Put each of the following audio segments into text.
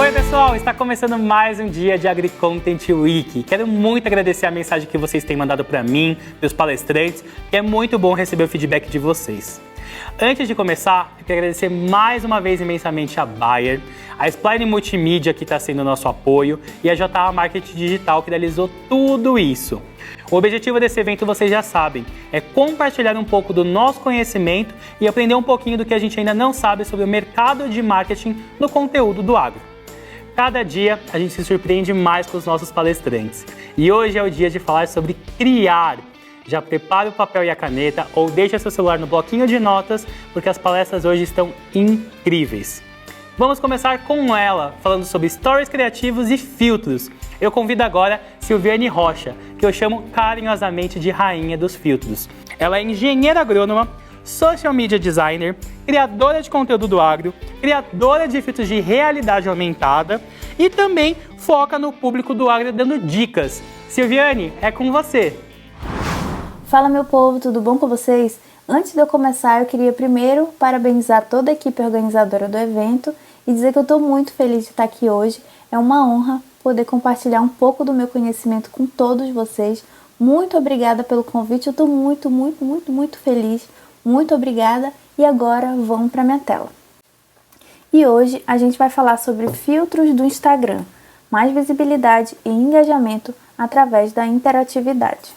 Oi pessoal, está começando mais um dia de AgriContent Week. Quero muito agradecer a mensagem que vocês têm mandado para mim, meus palestrantes, e é muito bom receber o feedback de vocês. Antes de começar, eu quero agradecer mais uma vez imensamente a Bayer, a Spline Multimídia, que está sendo nosso apoio, e a JA Marketing Digital, que realizou tudo isso. O objetivo desse evento, vocês já sabem, é compartilhar um pouco do nosso conhecimento e aprender um pouquinho do que a gente ainda não sabe sobre o mercado de marketing no conteúdo do agro. Cada dia a gente se surpreende mais com os nossos palestrantes. E hoje é o dia de falar sobre criar. Já prepare o papel e a caneta ou deixe seu celular no bloquinho de notas, porque as palestras hoje estão incríveis. Vamos começar com ela, falando sobre stories criativos e filtros. Eu convido agora Silviane Rocha, que eu chamo carinhosamente de rainha dos filtros. Ela é engenheira agrônoma, social media designer, criadora de conteúdo do agro, criadora de filtros de realidade aumentada e também foca no público do agro dando dicas. Silviane, é com você! Fala meu povo, tudo bom com vocês? Antes de eu começar, eu queria primeiro parabenizar toda a equipe organizadora do evento e dizer que eu estou muito feliz de estar aqui hoje. É uma honra poder compartilhar um pouco do meu conhecimento com todos vocês. Muito obrigada pelo convite, eu estou muito feliz. Muito obrigada e agora vamos para minha tela. E hoje a gente vai falar sobre filtros do Instagram, mais visibilidade e engajamento através da interatividade.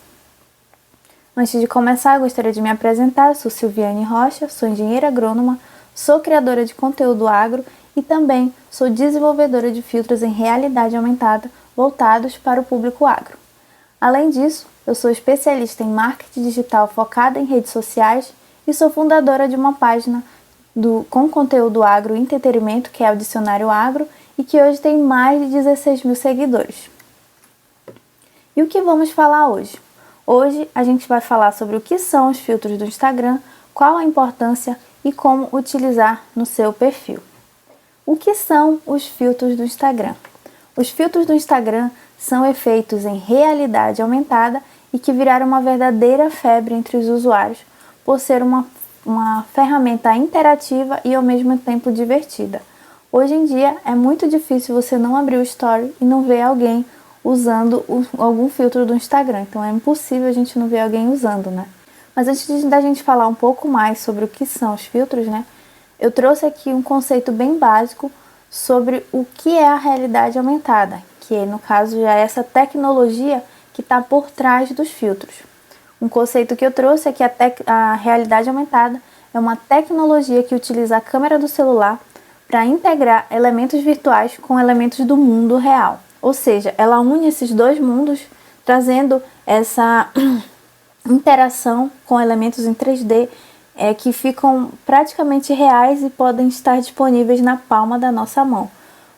Antes de começar, eu gostaria de me apresentar. Eu sou Silviane Rocha, sou engenheira agrônoma, sou criadora de conteúdo agro e também sou desenvolvedora de filtros em realidade aumentada voltados para o público agro. Além disso, eu sou especialista em marketing digital focada em redes sociais e sou fundadora de uma página com conteúdo agro e entretenimento, que é o Dicionário Agro, e que hoje tem mais de 16 mil seguidores. E o que vamos falar hoje? Hoje a gente vai falar sobre o que são os filtros do Instagram, qual a importância e como utilizar no seu perfil. O que são os filtros do Instagram? Os filtros do Instagram são efeitos em realidade aumentada e que viraram uma verdadeira febre entre os usuários, por ser uma ferramenta interativa e ao mesmo tempo divertida. Hoje em dia é muito difícil você não abrir o story e não ver alguém usando algum filtro do Instagram, então é impossível a gente não ver alguém usando, né? Mas antes da gente falar um pouco mais sobre o que são os filtros, né? Eu trouxe aqui um conceito bem básico sobre o que é a realidade aumentada, que no caso já é essa tecnologia que está por trás dos filtros. Um conceito que eu trouxe é que a realidade aumentada é uma tecnologia que utiliza a câmera do celular para integrar elementos virtuais com elementos do mundo real. Ou seja, ela une esses dois mundos, trazendo essa interação com elementos em 3D que ficam praticamente reais e podem estar disponíveis na palma da nossa mão.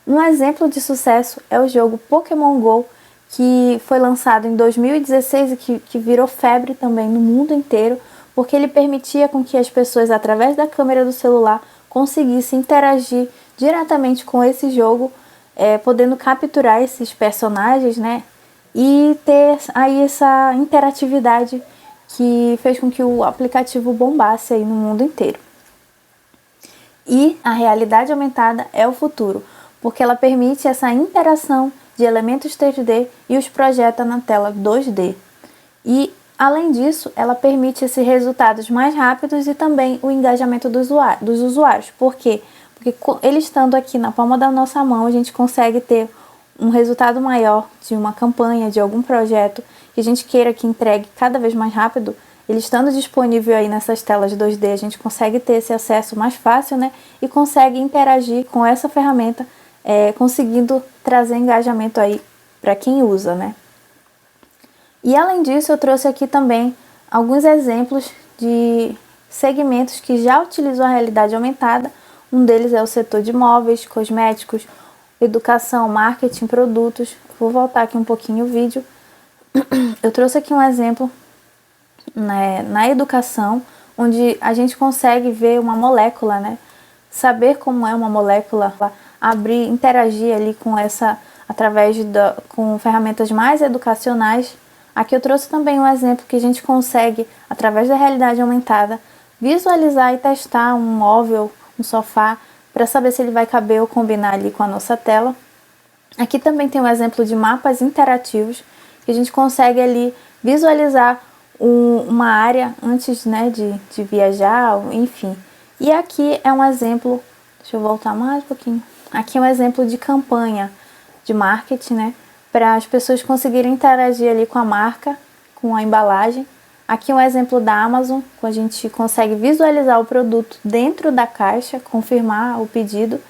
Um exemplo de sucesso é o jogo Pokémon GO, que foi lançado em 2016 e que virou febre também no mundo inteiro, porque ele permitia com que as pessoas, através da câmera do celular, conseguissem interagir diretamente com esse jogo, podendo capturar esses personagens, né? E ter aí essa interatividade que fez com que o aplicativo bombasse aí no mundo inteiro. E a realidade aumentada é o futuro, porque ela permite essa interação de elementos 3D e os projeta na tela 2D. E, além disso, ela permite esses resultados mais rápidos e também o engajamento dos usuários. Por quê? Porque ele estando aqui na palma da nossa mão, a gente consegue ter um resultado maior de uma campanha, de algum projeto que a gente queira que entregue cada vez mais rápido. Ele estando disponível aí nessas telas 2D, a gente consegue ter esse acesso mais fácil, né? E consegue interagir com essa ferramenta, conseguindo trazer engajamento aí para quem usa, né? E além disso, eu trouxe aqui também alguns exemplos de segmentos que já utilizam a realidade aumentada. Um deles é o setor de móveis, cosméticos, educação, marketing, produtos. Vou voltar aqui um pouquinho o vídeo. Eu trouxe aqui um exemplo, né, na educação, onde a gente consegue ver uma molécula, né? Saber como é uma molécula, abrir, interagir ali com com ferramentas mais educacionais. Aqui eu trouxe também um exemplo que a gente consegue, através da realidade aumentada, visualizar e testar um móvel, um sofá, para saber se ele vai caber ou combinar ali com a nossa tela. Aqui também tem um exemplo de mapas interativos, que a gente consegue ali visualizar uma área antes, né, de viajar, enfim. E aqui é um exemplo, deixa eu voltar mais um pouquinho. Aqui é um exemplo de campanha de marketing, né, para as pessoas conseguirem interagir ali com a marca, com a embalagem. Aqui é um exemplo da Amazon, a gente consegue visualizar o produto dentro da caixa, confirmar o pedido.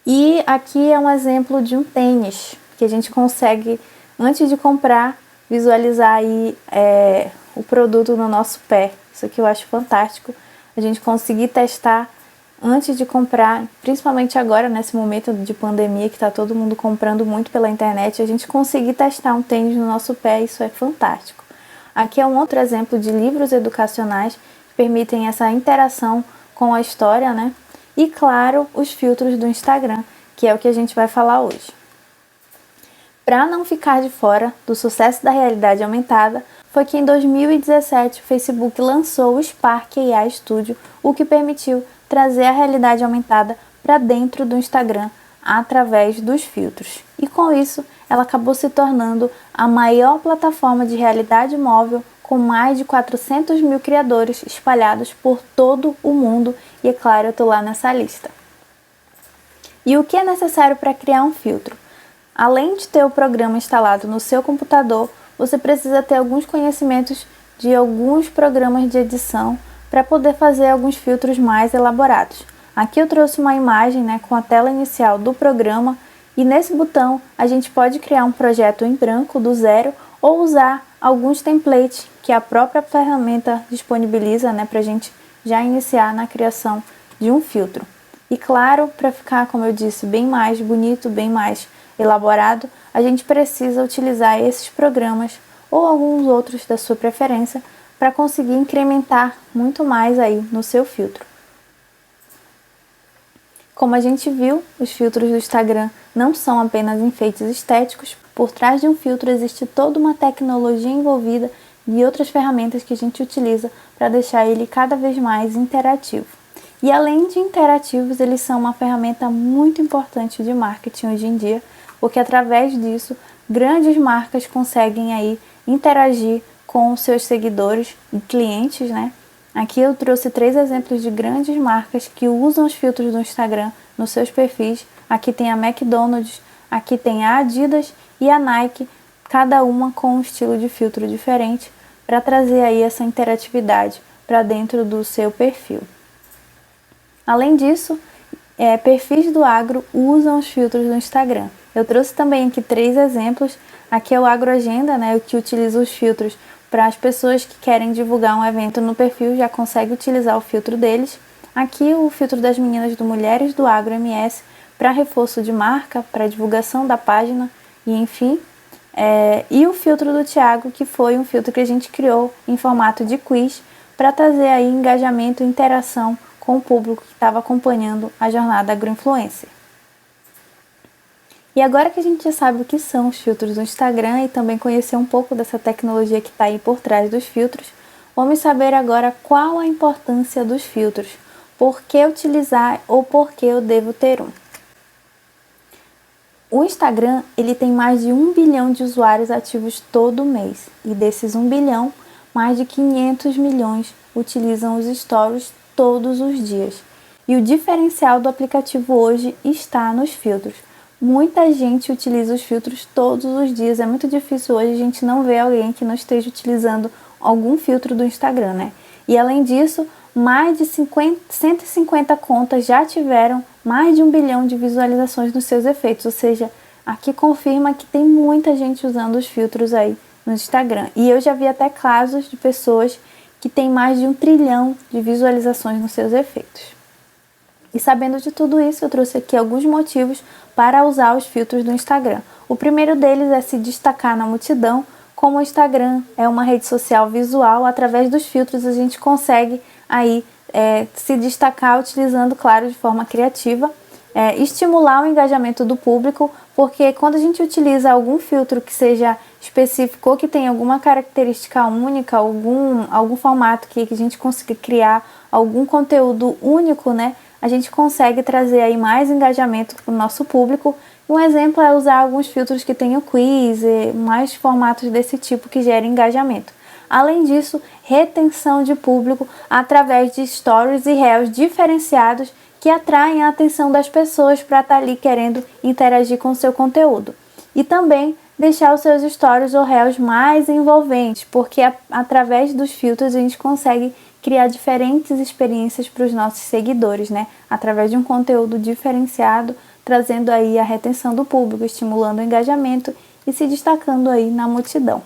E aqui é um exemplo de um tênis, que a gente consegue, antes de comprar, visualizar aí o produto no nosso pé. Isso aqui eu acho fantástico, a gente conseguir testar antes de comprar, principalmente agora, nesse momento de pandemia, que está todo mundo comprando muito pela internet, a gente conseguir testar um tênis no nosso pé, isso é fantástico. Aqui é um outro exemplo de livros educacionais que permitem essa interação com a história, né? E, claro, os filtros do Instagram, que é o que a gente vai falar hoje. Para não ficar de fora do sucesso da realidade aumentada, foi que em 2017 o Facebook lançou o Spark AI Studio, o que permitiu trazer a realidade aumentada para dentro do Instagram através dos filtros. E com isso, ela acabou se tornando a maior plataforma de realidade móvel com mais de 400 mil criadores espalhados por todo o mundo, e é claro, eu estou lá nessa lista. E o que é necessário para criar um filtro? Além de ter o programa instalado no seu computador, você precisa ter alguns conhecimentos de alguns programas de edição para poder fazer alguns filtros mais elaborados. Aqui eu trouxe uma imagem, né, com a tela inicial do programa, e nesse botão a gente pode criar um projeto em branco do zero ou usar alguns templates que a própria ferramenta disponibiliza, né, para a gente já iniciar na criação de um filtro. E claro, para ficar, como eu disse, bem mais bonito, bem mais elaborado, a gente precisa utilizar esses programas ou alguns outros da sua preferência para conseguir incrementar muito mais aí no seu filtro. Como a gente viu, os filtros do Instagram não são apenas enfeites estéticos. Por trás de um filtro existe toda uma tecnologia envolvida e outras ferramentas que a gente utiliza para deixar ele cada vez mais interativo. E além de interativos, eles são uma ferramenta muito importante de marketing hoje em dia, porque através disso, grandes marcas conseguem aí interagir com os seus seguidores e clientes, né? Aqui eu trouxe 3 exemplos de grandes marcas que usam os filtros do Instagram nos seus perfis. Aqui tem a McDonald's, aqui tem a Adidas e a Nike, cada uma com um estilo de filtro diferente, para trazer aí essa interatividade para dentro do seu perfil. Além disso, perfis do agro usam os filtros do Instagram. Eu trouxe também aqui 3 exemplos. Aqui é o Agroagenda, né, que utiliza os filtros para as pessoas que querem divulgar um evento no perfil, já consegue utilizar o filtro deles. Aqui o filtro das meninas do Mulheres do Agro MS para reforço de marca, para divulgação da página e enfim. E o filtro do Thiago, que foi um filtro que a gente criou em formato de quiz para trazer aí engajamento e interação com o público que estava acompanhando a jornada agroinfluencer. E agora que a gente já sabe o que são os filtros do Instagram e também conhecer um pouco dessa tecnologia que está aí por trás dos filtros, vamos saber agora qual a importância dos filtros, por que utilizar ou por que eu devo ter um. O Instagram ele tem mais de 1 bilhão de usuários ativos todo mês, e desses 1 bilhão, mais de 500 milhões utilizam os stories todos os dias. E o diferencial do aplicativo hoje está nos filtros. Muita gente utiliza os filtros todos os dias. É muito difícil hoje a gente não ver alguém que não esteja utilizando algum filtro do Instagram, né? E além disso, mais de 150 contas já tiveram mais de 1 bilhão de visualizações nos seus efeitos. Ou seja, aqui confirma que tem muita gente usando os filtros aí no Instagram. E eu já vi até casos de pessoas que têm mais de 1 trilhão de visualizações nos seus efeitos. E sabendo de tudo isso, eu trouxe aqui alguns motivos para usar os filtros do Instagram. O primeiro deles é se destacar na multidão. Como o Instagram é uma rede social visual, através dos filtros a gente consegue aí se destacar utilizando, claro, de forma criativa, estimular o engajamento do público, porque quando a gente utiliza algum filtro que seja específico ou que tenha alguma característica única, algum formato que a gente consiga criar algum conteúdo único, né? a gente consegue trazer aí mais engajamento para o nosso público. Um exemplo é usar alguns filtros que tenham quiz, e mais formatos desse tipo que gerem engajamento. Além disso, retenção de público através de stories e reels diferenciados que atraem a atenção das pessoas para estar ali querendo interagir com o seu conteúdo. E também deixar os seus stories ou reels mais envolventes, porque através dos filtros a gente consegue criar diferentes experiências para os nossos seguidores, né? Através de um conteúdo diferenciado, trazendo aí a retenção do público, estimulando o engajamento e se destacando aí na multidão.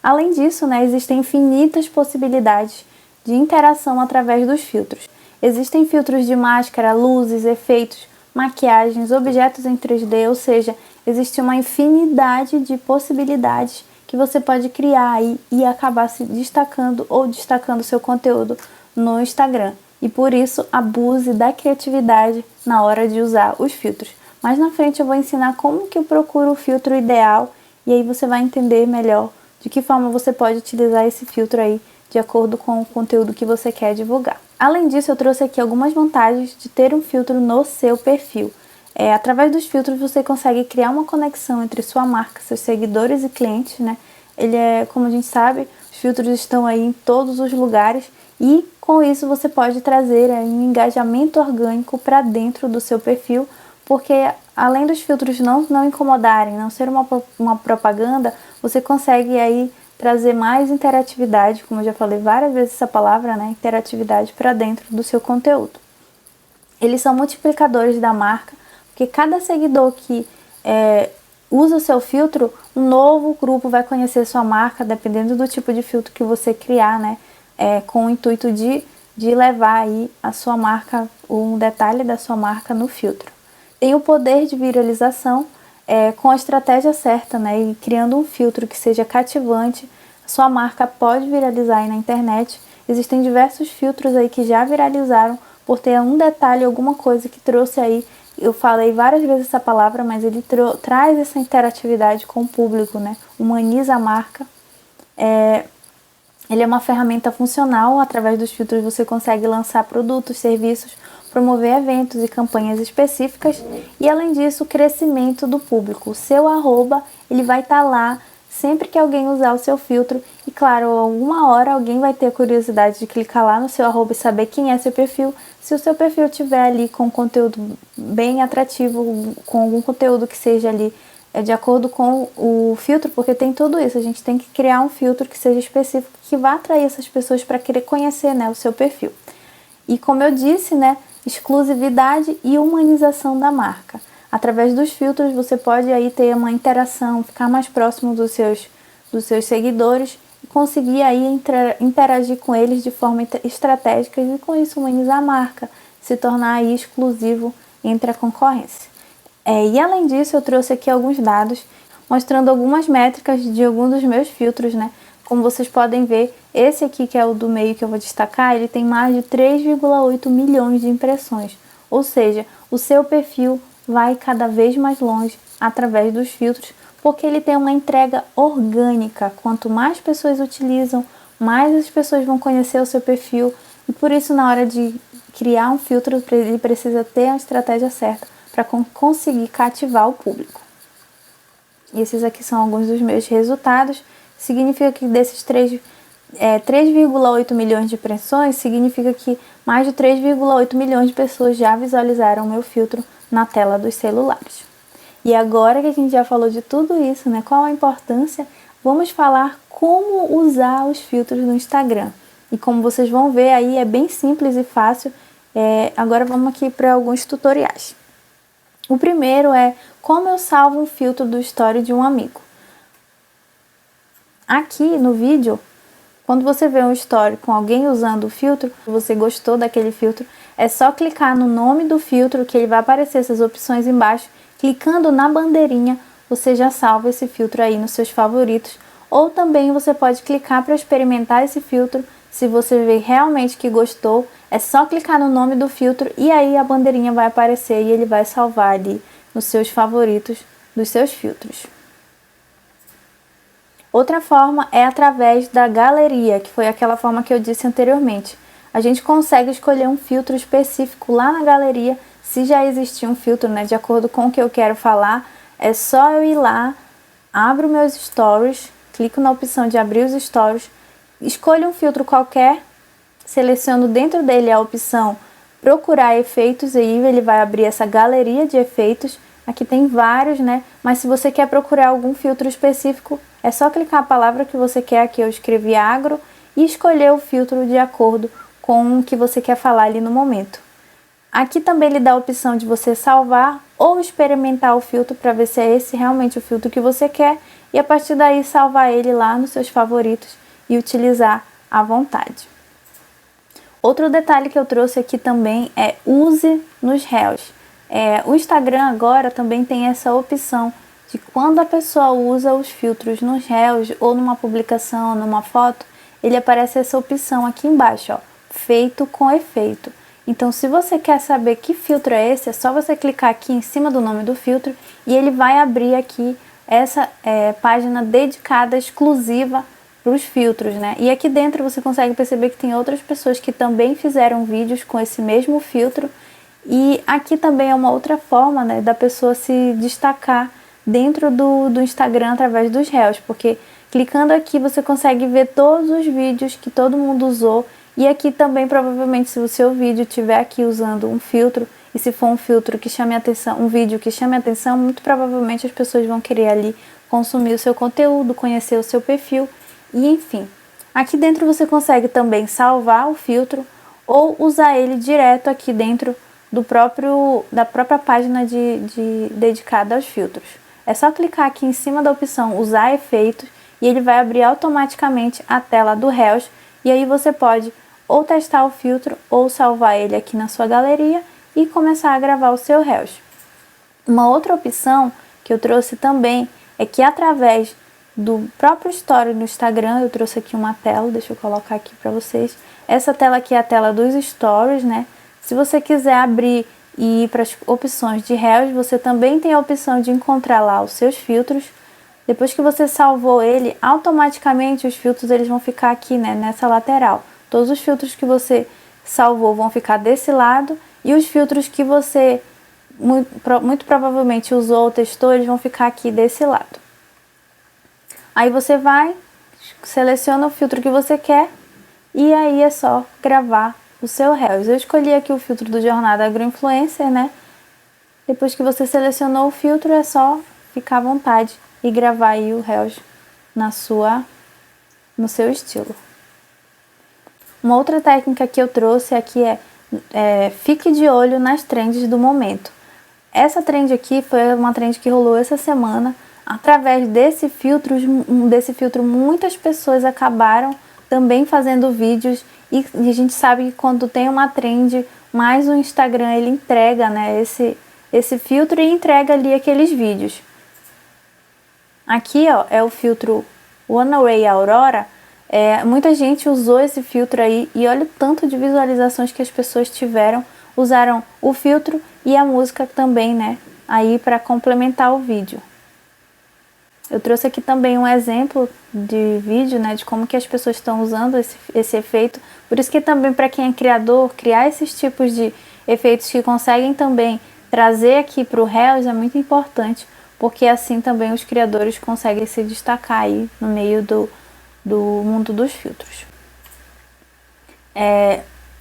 Além disso, né, existem infinitas possibilidades de interação através dos filtros. Existem filtros de máscara, luzes, efeitos, maquiagens, objetos em 3D, ou seja, existe uma infinidade de possibilidades que você pode criar aí e acabar se destacando ou destacando seu conteúdo no Instagram. E por isso, abuse da criatividade na hora de usar os filtros. Mais na frente eu vou ensinar como que eu procuro o filtro ideal e aí você vai entender melhor de que forma você pode utilizar esse filtro aí de acordo com o conteúdo que você quer divulgar. Além disso, eu trouxe aqui algumas vantagens de ter um filtro no seu perfil. Através dos filtros você consegue criar uma conexão entre sua marca, seus seguidores e clientes, né? Como a gente sabe, os filtros estão aí em todos os lugares e com isso você pode trazer aí um engajamento orgânico para dentro do seu perfil, porque além dos filtros não incomodarem, não ser uma propaganda, você consegue aí trazer mais interatividade, como eu já falei várias vezes essa palavra, né? Interatividade para dentro do seu conteúdo. Eles são multiplicadores da marca, porque cada seguidor que usa o seu filtro, um novo grupo vai conhecer sua marca, dependendo do tipo de filtro que você criar, né? Com o intuito de levar aí a sua marca, um detalhe da sua marca no filtro. Tem o poder de viralização, com a estratégia certa, né? E criando um filtro que seja cativante, sua marca pode viralizar aí na internet. Existem diversos filtros aí que já viralizaram por ter um detalhe, alguma coisa que trouxe aí. Eu falei várias vezes essa palavra, mas ele traz essa interatividade com o público, né? Humaniza a marca. Ele é uma ferramenta funcional. Através dos filtros você consegue lançar produtos, serviços, promover eventos e campanhas específicas e, além disso, o crescimento do público. O seu arroba, ele vai estar lá sempre que alguém usar o seu filtro e, claro, alguma hora alguém vai ter a curiosidade de clicar lá no seu arroba e saber quem é seu perfil. Se o seu perfil estiver ali com conteúdo bem atrativo, com algum conteúdo que seja ali de acordo com o filtro, porque tem tudo isso, a gente tem que criar um filtro que seja específico, que vá atrair essas pessoas para querer conhecer, né, o seu perfil. E como eu disse, né, exclusividade e humanização da marca. Através dos filtros você pode aí ter uma interação, ficar mais próximo dos seus seguidores e conseguir aí interagir com eles de forma estratégica e com isso humanizar a marca, se tornar aí exclusivo entre a concorrência. E além disso eu trouxe aqui alguns dados mostrando algumas métricas de alguns dos meus filtros, né? Como vocês podem ver, esse aqui que é o do meio que eu vou destacar, ele tem mais de 3,8 milhões de impressões. Ou seja, o seu perfil vai cada vez mais longe através dos filtros, porque ele tem uma entrega orgânica. Quanto mais pessoas utilizam, mais as pessoas vão conhecer o seu perfil. E por isso, na hora de criar um filtro, ele precisa ter a estratégia certa para conseguir cativar o público. E esses aqui são alguns dos meus resultados. Significa que desses 3,8 milhões de impressões, significa que mais de 3,8 milhões de pessoas já visualizaram o meu filtro na tela dos celulares. E agora que a gente já falou de tudo isso, né, qual a importância, vamos falar como usar os filtros no Instagram. E como vocês vão ver aí, é bem simples e fácil. Agora vamos aqui para alguns tutoriais. O primeiro é como eu salvo um filtro do story de um amigo. Aqui no vídeo, quando você vê um story com alguém usando o filtro, você gostou daquele filtro, é só clicar no nome do filtro que ele vai aparecer essas opções embaixo. Clicando na bandeirinha, você já salva esse filtro aí nos seus favoritos. Ou também você pode clicar para experimentar esse filtro. Se você vê realmente que gostou, é só clicar no nome do filtro e aí a bandeirinha vai aparecer e ele vai salvar ali nos seus favoritos dos seus filtros. Outra forma é através da galeria, que foi aquela forma que eu disse anteriormente. a gente consegue escolher um filtro específico lá na galeria. Se já existir um filtro, né, de acordo com o que eu quero falar, é só eu ir lá, abro meus stories, clico na opção de abrir os stories, escolho um filtro qualquer, seleciono dentro dele a opção procurar efeitos, e aí ele vai abrir essa galeria de efeitos. Aqui tem vários, né? Mas se você quer procurar algum filtro específico, é só clicar a palavra que você quer. Aqui eu escrevi agro e escolher o filtro de acordo com o que você quer falar ali no momento. Aqui também ele dá a opção de você salvar ou experimentar o filtro para ver se é esse realmente o filtro que você quer, e a partir daí salvar ele lá nos seus favoritos e utilizar à vontade. Outro detalhe que eu trouxe aqui também é use nos Reels. O Instagram agora também tem essa opção de quando a pessoa usa os filtros nos Reels ou numa publicação, numa foto, ele aparece essa opção aqui embaixo, ó, feito com efeito. Então, se você quer saber que filtro é esse, é só você clicar aqui em cima do nome do filtro e ele vai abrir aqui essa página dedicada, exclusiva para os filtros, né? E aqui dentro você consegue perceber que tem outras pessoas que também fizeram vídeos com esse mesmo filtro. E aqui também é uma outra forma, né, da pessoa se destacar dentro do Instagram através dos Reels, porque clicando aqui você consegue ver todos os vídeos que todo mundo usou. E aqui também, provavelmente, se o seu vídeo estiver aqui usando um filtro, e se for um filtro que chame a atenção, um vídeo que chame a atenção, muito provavelmente as pessoas vão querer ali consumir o seu conteúdo, conhecer o seu perfil, e enfim. Aqui dentro você consegue também salvar o filtro ou usar ele direto aqui dentro da própria página dedicada aos filtros. É só clicar aqui em cima da opção usar efeitos e ele vai abrir automaticamente a tela do Reels, e aí você pode ou testar o filtro ou salvar ele aqui na sua galeria e começar a gravar o seu Reels. Uma outra opção que eu trouxe também é que através do próprio Story no Instagram, eu trouxe aqui uma tela, deixa eu colocar aqui para vocês. Essa tela aqui é a tela dos Stories, né? Se você quiser abrir e ir para as opções de Reels, você também tem a opção de encontrar lá os seus filtros. Depois que você salvou ele, automaticamente os filtros eles vão ficar aqui, né, nessa lateral. Todos os filtros que você salvou vão ficar desse lado, e os filtros que você muito provavelmente usou ou testou, eles vão ficar aqui desse lado. Aí você vai, seleciona o filtro que você quer e aí é só gravar o seu Reels. Eu escolhi aqui o filtro do Jornada Agroinfluencer, né? Depois que você selecionou o filtro, é só ficar à vontade e gravar aí o Reels no seu estilo. Uma outra técnica que eu trouxe aqui é fique de olho nas trends do momento. Essa trend aqui foi uma trend que rolou essa semana. Através desse filtro, muitas pessoas acabaram também fazendo vídeos, e a gente sabe que quando tem uma trend, mais o Instagram ele entrega, né, esse filtro e entrega ali aqueles vídeos. Aqui, ó, é o filtro One Way Aurora. Muita gente usou esse filtro aí e olha o tanto de visualizações que as pessoas tiveram, usaram o filtro e a música também, né, aí para complementar o vídeo. Eu trouxe aqui também um exemplo de vídeo, né, de como que as pessoas estão usando esse efeito. Por isso que também para quem é criador, criar esses tipos de efeitos que conseguem também trazer aqui para o Reels é muito importante, porque assim também os criadores conseguem se destacar aí no meio do mundo dos filtros.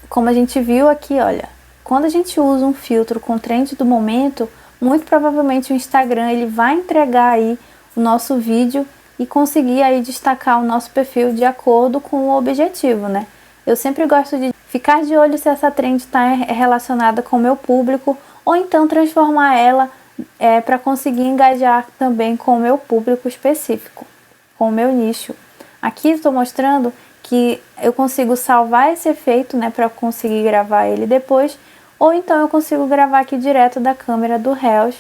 Como a gente viu aqui, olha, quando a gente usa um filtro com trend do momento, muito provavelmente o Instagram ele vai entregar aí o nosso vídeo e conseguir aí destacar o nosso perfil de acordo com o objetivo, né? Eu sempre gosto de ficar de olho se essa trend está relacionada com o meu público, ou então transformar ela para conseguir engajar também com o meu público específico, com o meu nicho. Aqui estou mostrando que eu consigo salvar esse efeito, né, para conseguir gravar ele depois, ou então eu consigo gravar aqui direto da câmera do Reels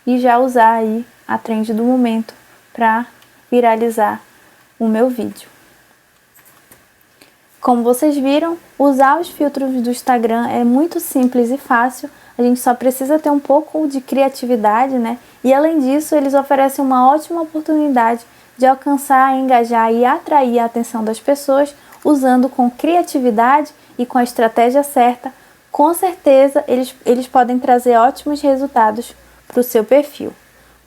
e já usar aí a trend do momento para viralizar o meu vídeo. Como vocês viram, usar os filtros do Instagram é muito simples e fácil. A gente só precisa ter um pouco de criatividade, né? E além disso, eles oferecem uma ótima oportunidade de alcançar, engajar e atrair a atenção das pessoas usando com criatividade e com a estratégia certa, com certeza eles podem trazer ótimos resultados para o seu perfil.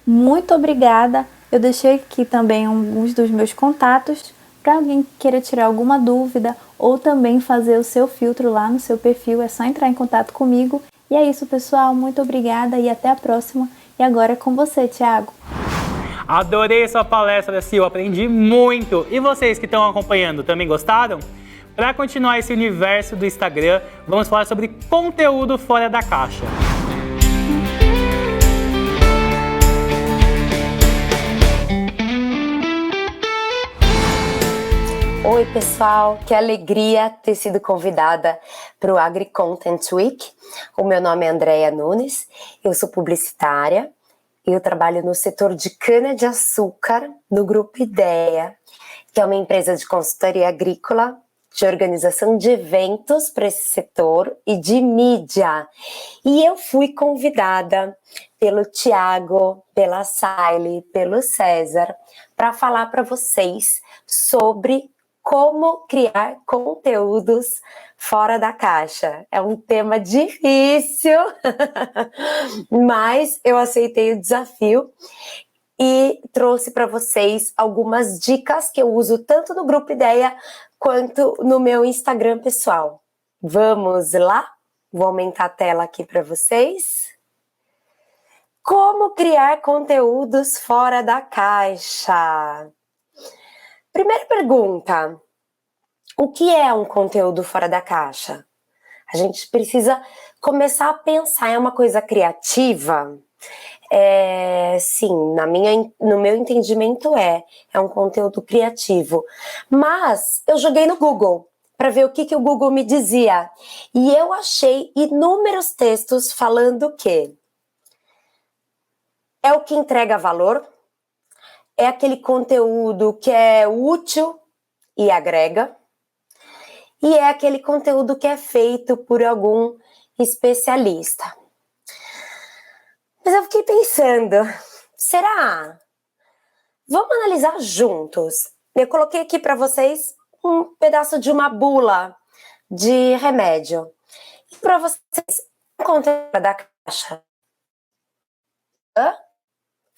Muito obrigada! Eu deixei aqui também alguns dos meus contatos para alguém que queira tirar alguma dúvida ou também fazer o seu filtro lá no seu perfil. É só entrar em contato comigo. E é isso, pessoal. Muito obrigada e até a próxima. E agora é com você, Thiago. Adorei sua palestra, Sil, aprendi muito. E vocês que estão acompanhando, também gostaram? Para continuar esse universo do Instagram, vamos falar sobre conteúdo fora da caixa. Oi, pessoal, que alegria ter sido convidada para o Agri Content Week. O meu nome é Andréia Nunes, eu sou publicitária, eu trabalho no setor de cana-de-açúcar no Grupo Ideia, que é uma empresa de consultoria agrícola, de organização de eventos para esse setor e de mídia. E eu fui convidada pelo Thiago, pela Saile, pelo César, para falar para vocês sobre como criar conteúdos fora da caixa. É um tema difícil, mas eu aceitei o desafio e trouxe para vocês algumas dicas que eu uso tanto no Grupo Ideia quanto no meu Instagram pessoal. Vamos lá? Vou aumentar a tela aqui para vocês. Como criar conteúdos fora da caixa? Primeira pergunta, o que é um conteúdo fora da caixa? A gente precisa começar a pensar em uma coisa criativa. Sim, no meu entendimento é um conteúdo criativo. Mas eu joguei no Google para ver o que o Google me dizia. E eu achei inúmeros textos falando que é o que entrega valor, é aquele conteúdo que é útil e agrega, e é aquele conteúdo que é feito por algum especialista. Mas eu fiquei pensando, será? Vamos analisar juntos. Eu coloquei aqui para vocês um pedaço de uma bula de remédio. E para vocês, o conteúdo da caixa.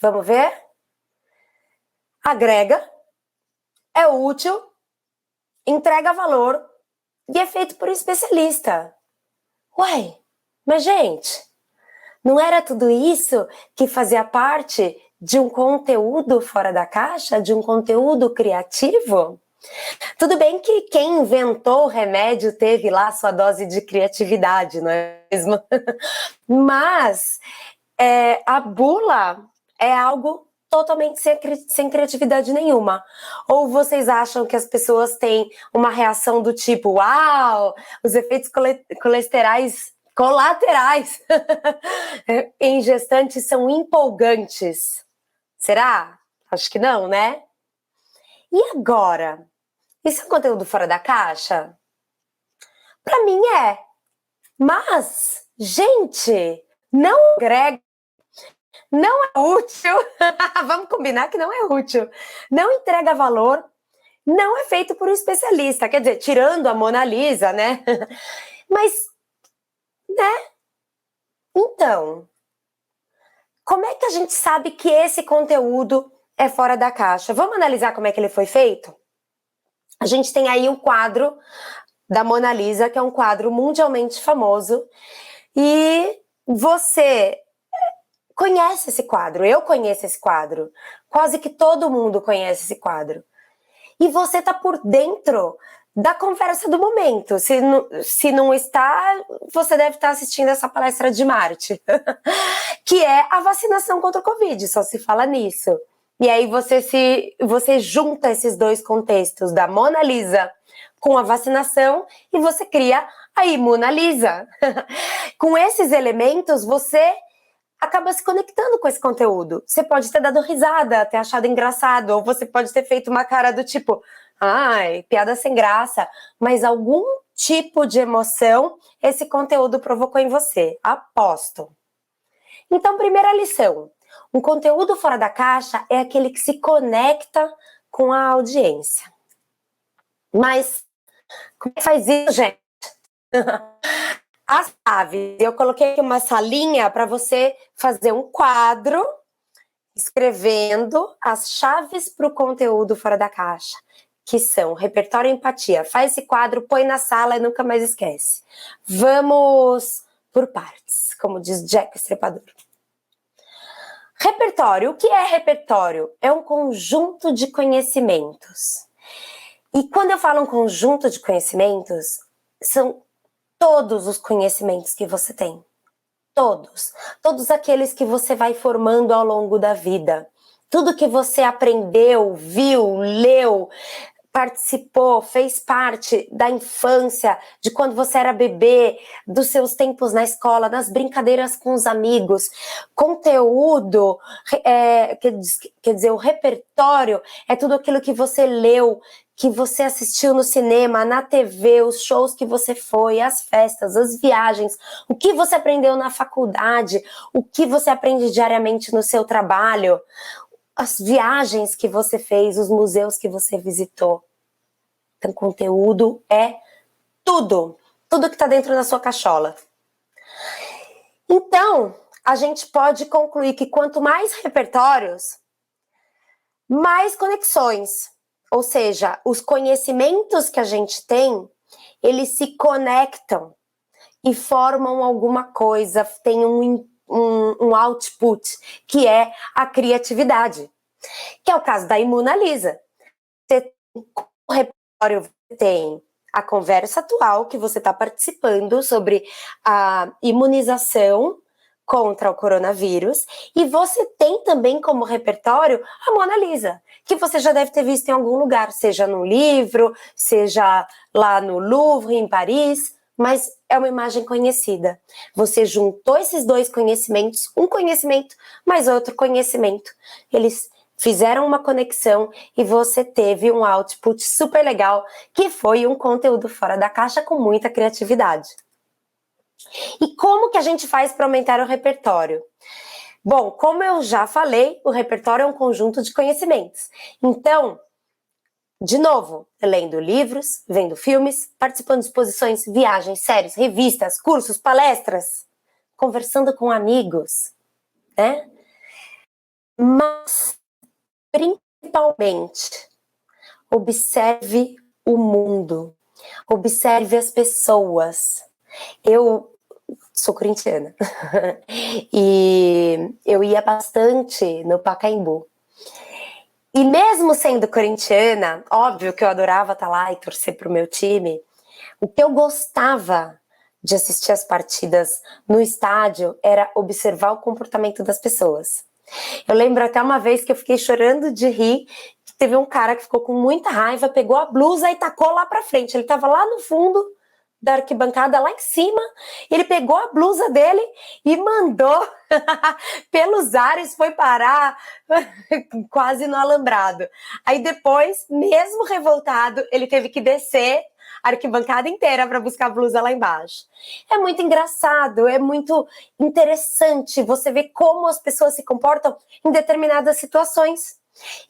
Vamos ver? Agrega, é útil, entrega valor e é feito por um especialista. Uai, mas gente, não era tudo isso que fazia parte de um conteúdo fora da caixa, de um conteúdo criativo? Tudo bem que quem inventou o remédio teve lá sua dose de criatividade, não é mesmo? Mas a bula é algo totalmente sem criatividade nenhuma. Ou vocês acham que as pessoas têm uma reação do tipo, uau, os efeitos colaterais em gestantes são empolgantes? Será? Acho que não, né? E agora? Isso é um conteúdo fora da caixa? Para mim é. Mas, gente, não agrega, não é útil. Vamos combinar que não é útil. Não entrega valor, não é feito por um especialista. Quer dizer, tirando a Mona Lisa, né? Mas, né? Então, como é que a gente sabe que esse conteúdo é fora da caixa? Vamos analisar como é que ele foi feito? A gente tem aí um quadro da Mona Lisa, que é um quadro mundialmente famoso, e você conhece esse quadro, eu conheço esse quadro, quase que todo mundo conhece esse quadro. E você tá por dentro da conversa do momento. Se não está, você deve estar assistindo essa palestra de Marte, que é a vacinação contra o Covid, só se fala nisso. E aí você junta esses dois contextos da Mona Lisa com a vacinação e você cria a Imunalisa. Com esses elementos, você acaba se conectando com esse conteúdo. Você pode ter dado risada, ter achado engraçado, ou você pode ter feito uma cara do tipo, ai, piada sem graça, mas algum tipo de emoção esse conteúdo provocou em você, aposto. Então, primeira lição, um conteúdo fora da caixa é aquele que se conecta com a audiência. Mas como é que faz isso, gente? As chaves, eu coloquei aqui uma salinha para você fazer um quadro escrevendo as chaves para o conteúdo fora da caixa, que são repertório e empatia. Faz esse quadro, põe na sala e nunca mais esquece. Vamos por partes, como diz Jack o Estripador. Repertório. O que é repertório? É um conjunto de conhecimentos. E quando eu falo um conjunto de conhecimentos, são todos os conhecimentos que você tem. Todos aqueles que você vai formando ao longo da vida. Tudo que você aprendeu, viu, leu, participou, fez parte da infância, de quando você era bebê, dos seus tempos na escola, das brincadeiras com os amigos. Conteúdo, quer dizer, o repertório é tudo aquilo que você leu, que você assistiu no cinema, na TV, os shows que você foi, as festas, as viagens, o que você aprendeu na faculdade, o que você aprende diariamente no seu trabalho, as viagens que você fez, os museus que você visitou. Então, conteúdo é tudo que está dentro da sua cachola. Então, a gente pode concluir que quanto mais repertórios, mais conexões. Ou seja, os conhecimentos que a gente tem, eles se conectam e formam alguma coisa, tem um output, que é a criatividade. Que é o caso da Imunalisa. Você tem a conversa atual que você está participando sobre a imunização contra o coronavírus, e você tem também como repertório a Mona Lisa, que você já deve ter visto em algum lugar, seja no livro, seja lá no Louvre, em Paris, mas é uma imagem conhecida. Você juntou esses dois conhecimentos, um conhecimento mais outro conhecimento, eles fizeram uma conexão e você teve um output super legal, que foi um conteúdo fora da caixa com muita criatividade. E como que a gente faz para aumentar o repertório? Bom, como eu já falei, o repertório é um conjunto de conhecimentos. Então, de novo, lendo livros, vendo filmes, participando de exposições, viagens, séries, revistas, cursos, palestras, conversando com amigos, né? Mas, principalmente, observe o mundo, observe as pessoas. Eu sou corintiana e eu ia bastante no Pacaembu. E mesmo sendo corintiana, óbvio que eu adorava estar lá e torcer pro meu time, o que eu gostava de assistir as partidas no estádio era observar o comportamento das pessoas. Eu lembro até uma vez que eu fiquei chorando de rir, que teve um cara que ficou com muita raiva, pegou a blusa e tacou lá pra frente. Ele tava lá no fundo da arquibancada, lá em cima, ele pegou a blusa dele e mandou pelos ares, foi parar quase no alambrado. Aí depois, mesmo revoltado, ele teve que descer a arquibancada inteira para buscar a blusa lá embaixo. É muito engraçado, é muito interessante você ver como as pessoas se comportam em determinadas situações.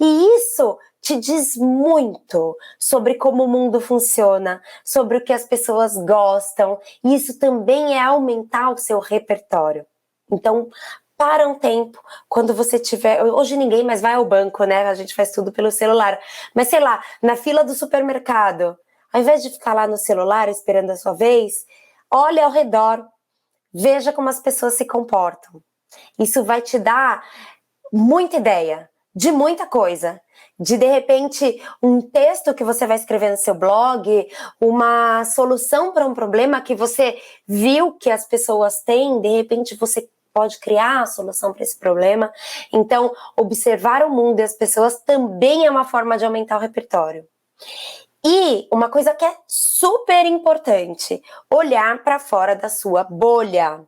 E isso te diz muito sobre como o mundo funciona, sobre o que as pessoas gostam, e isso também é aumentar o seu repertório. Então, para um tempo, quando você tiver... Hoje ninguém mais vai ao banco, né? A gente faz tudo pelo celular. Mas, sei lá, na fila do supermercado, ao invés de ficar lá no celular esperando a sua vez, olhe ao redor, veja como as pessoas se comportam. Isso vai te dar muita ideia de muita coisa. De repente, um texto que você vai escrever no seu blog, uma solução para um problema que você viu que as pessoas têm, de repente você pode criar a solução para esse problema. Então, observar o mundo e as pessoas também é uma forma de aumentar o repertório. E uma coisa que é super importante, olhar para fora da sua bolha.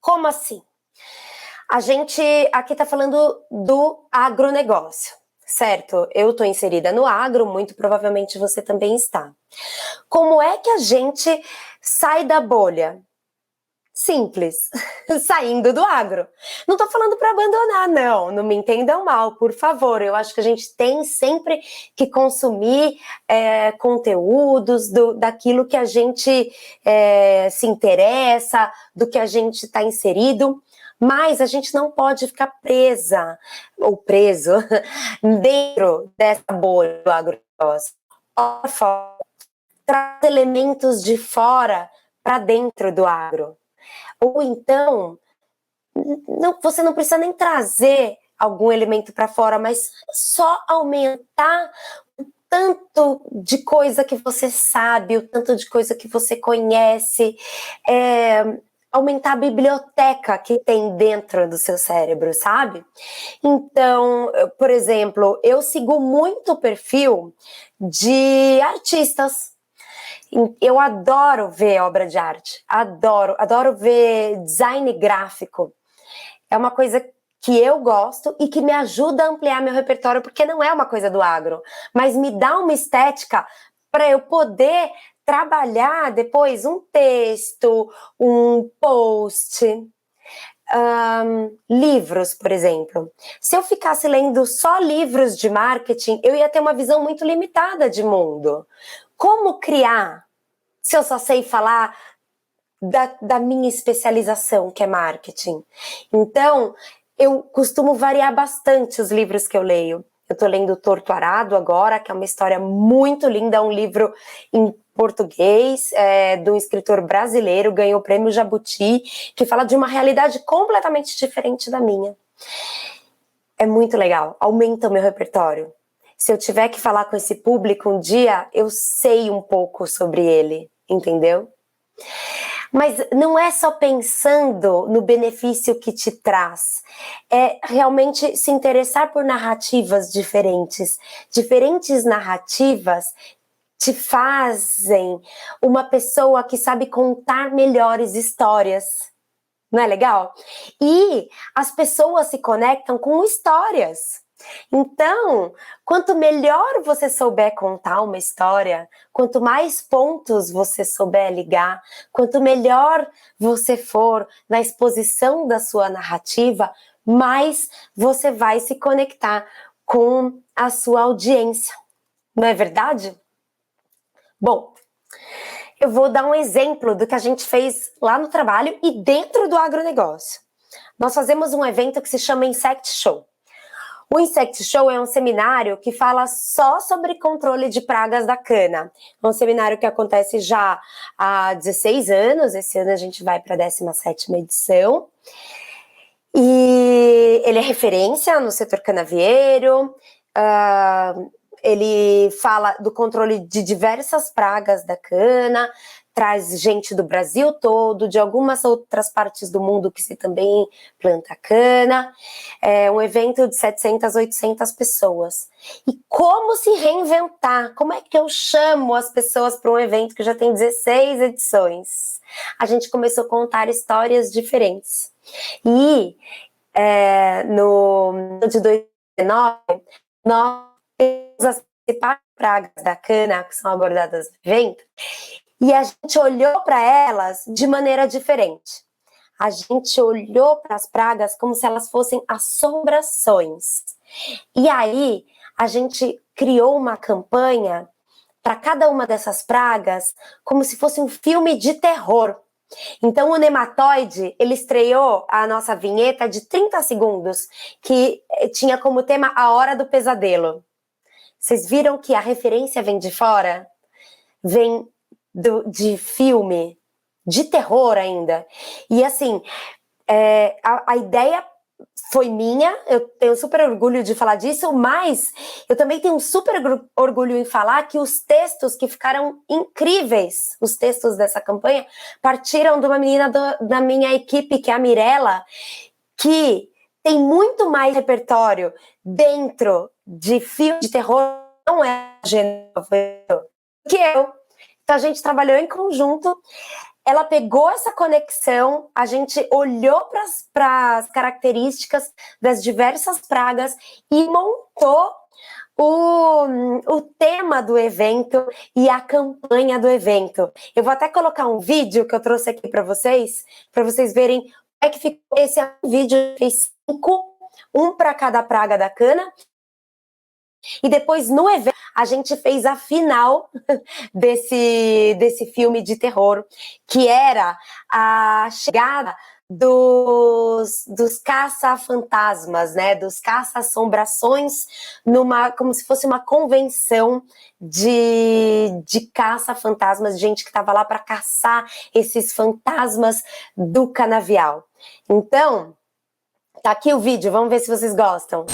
Como assim? A gente aqui está falando do agronegócio, certo? Eu estou inserida no agro, muito provavelmente você também está. Como é que a gente sai da bolha? Simples, saindo do agro. Não tô falando para abandonar, não me entendam mal, por favor. Eu acho que a gente tem sempre que consumir conteúdos daquilo que a gente se interessa, do que a gente está inserido, mas a gente não pode ficar presa ou preso dentro dessa bolha do agronegócio. Traz elementos de fora para dentro do agro. Ou então, você não precisa nem trazer algum elemento para fora, mas só aumentar o tanto de coisa que você sabe, o tanto de coisa que você conhece, aumentar a biblioteca que tem dentro do seu cérebro, sabe? Então, por exemplo, eu sigo muito o perfil de artistas. Eu adoro ver obra de arte, adoro ver design gráfico. É uma coisa que eu gosto e que me ajuda a ampliar meu repertório, porque não é uma coisa do agro, mas me dá uma estética para eu poder trabalhar depois um texto, um post, livros, por exemplo. Se eu ficasse lendo só livros de marketing, eu ia ter uma visão muito limitada de mundo. Como criar, se eu só sei falar da minha especialização, que é marketing? Então, eu costumo variar bastante os livros que eu leio. Eu estou lendo Torto Arado agora, que é uma história muito linda, é um livro em português, de um escritor brasileiro, ganhou o prêmio Jabuti, que fala de uma realidade completamente diferente da minha. É muito legal, aumenta o meu repertório. Se eu tiver que falar com esse público um dia, eu sei um pouco sobre ele, entendeu? Mas não é só pensando no benefício que te traz, é realmente se interessar por narrativas diferentes. Diferentes narrativas te fazem uma pessoa que sabe contar melhores histórias. Não é legal? E as pessoas se conectam com histórias. Então, quanto melhor você souber contar uma história, quanto mais pontos você souber ligar, quanto melhor você for na exposição da sua narrativa, mais você vai se conectar com a sua audiência. Não é verdade? Bom, eu vou dar um exemplo do que a gente fez lá no trabalho e dentro do agronegócio. Nós fazemos um evento que se chama Insect Show. O Insect Show é um seminário que fala só sobre controle de pragas da cana. É um seminário que acontece já há 16 anos, esse ano a gente vai para a 17ª edição. E ele é referência no setor canavieiro, ele fala do controle de diversas pragas da cana, traz gente do Brasil todo, de algumas outras partes do mundo que se também planta cana. É um evento de 700, 800 pessoas. E como se reinventar? Como é que eu chamo as pessoas para um evento que já tem 16 edições? A gente começou a contar histórias diferentes. E no de 2019, nós temos as principais pragas da cana que são abordadas no evento, e a gente olhou para elas de maneira diferente. A gente olhou para as pragas como se elas fossem assombrações. E aí, a gente criou uma campanha para cada uma dessas pragas como se fosse um filme de terror. Então, o Nematóide, ele estreou a nossa vinheta de 30 segundos, que tinha como tema A Hora do Pesadelo. Vocês viram que a referência vem de fora? Vem de filme, de terror ainda. E assim, a ideia foi minha, eu tenho super orgulho de falar disso, mas eu também tenho super orgulho em falar que os textos que ficaram incríveis, os textos dessa campanha, partiram de uma menina da minha equipe, que é a Mirella, que tem muito mais repertório dentro de filme de terror, não é gênero, que eu. Então a gente trabalhou em conjunto, ela pegou essa conexão, a gente olhou para as características das diversas pragas e montou o tema do evento e a campanha do evento. Eu vou até colocar um vídeo que eu trouxe aqui para vocês verem como é que ficou. Esse é um vídeo, fez 5, um para cada praga da cana. E depois, no evento, a gente fez a final desse filme de terror, que era a chegada dos caça-fantasmas, né? Dos caça-assombrações, como se fosse uma convenção de caça-fantasmas, de gente que estava lá para caçar esses fantasmas do canavial. Então, tá aqui o vídeo, vamos ver se vocês gostam.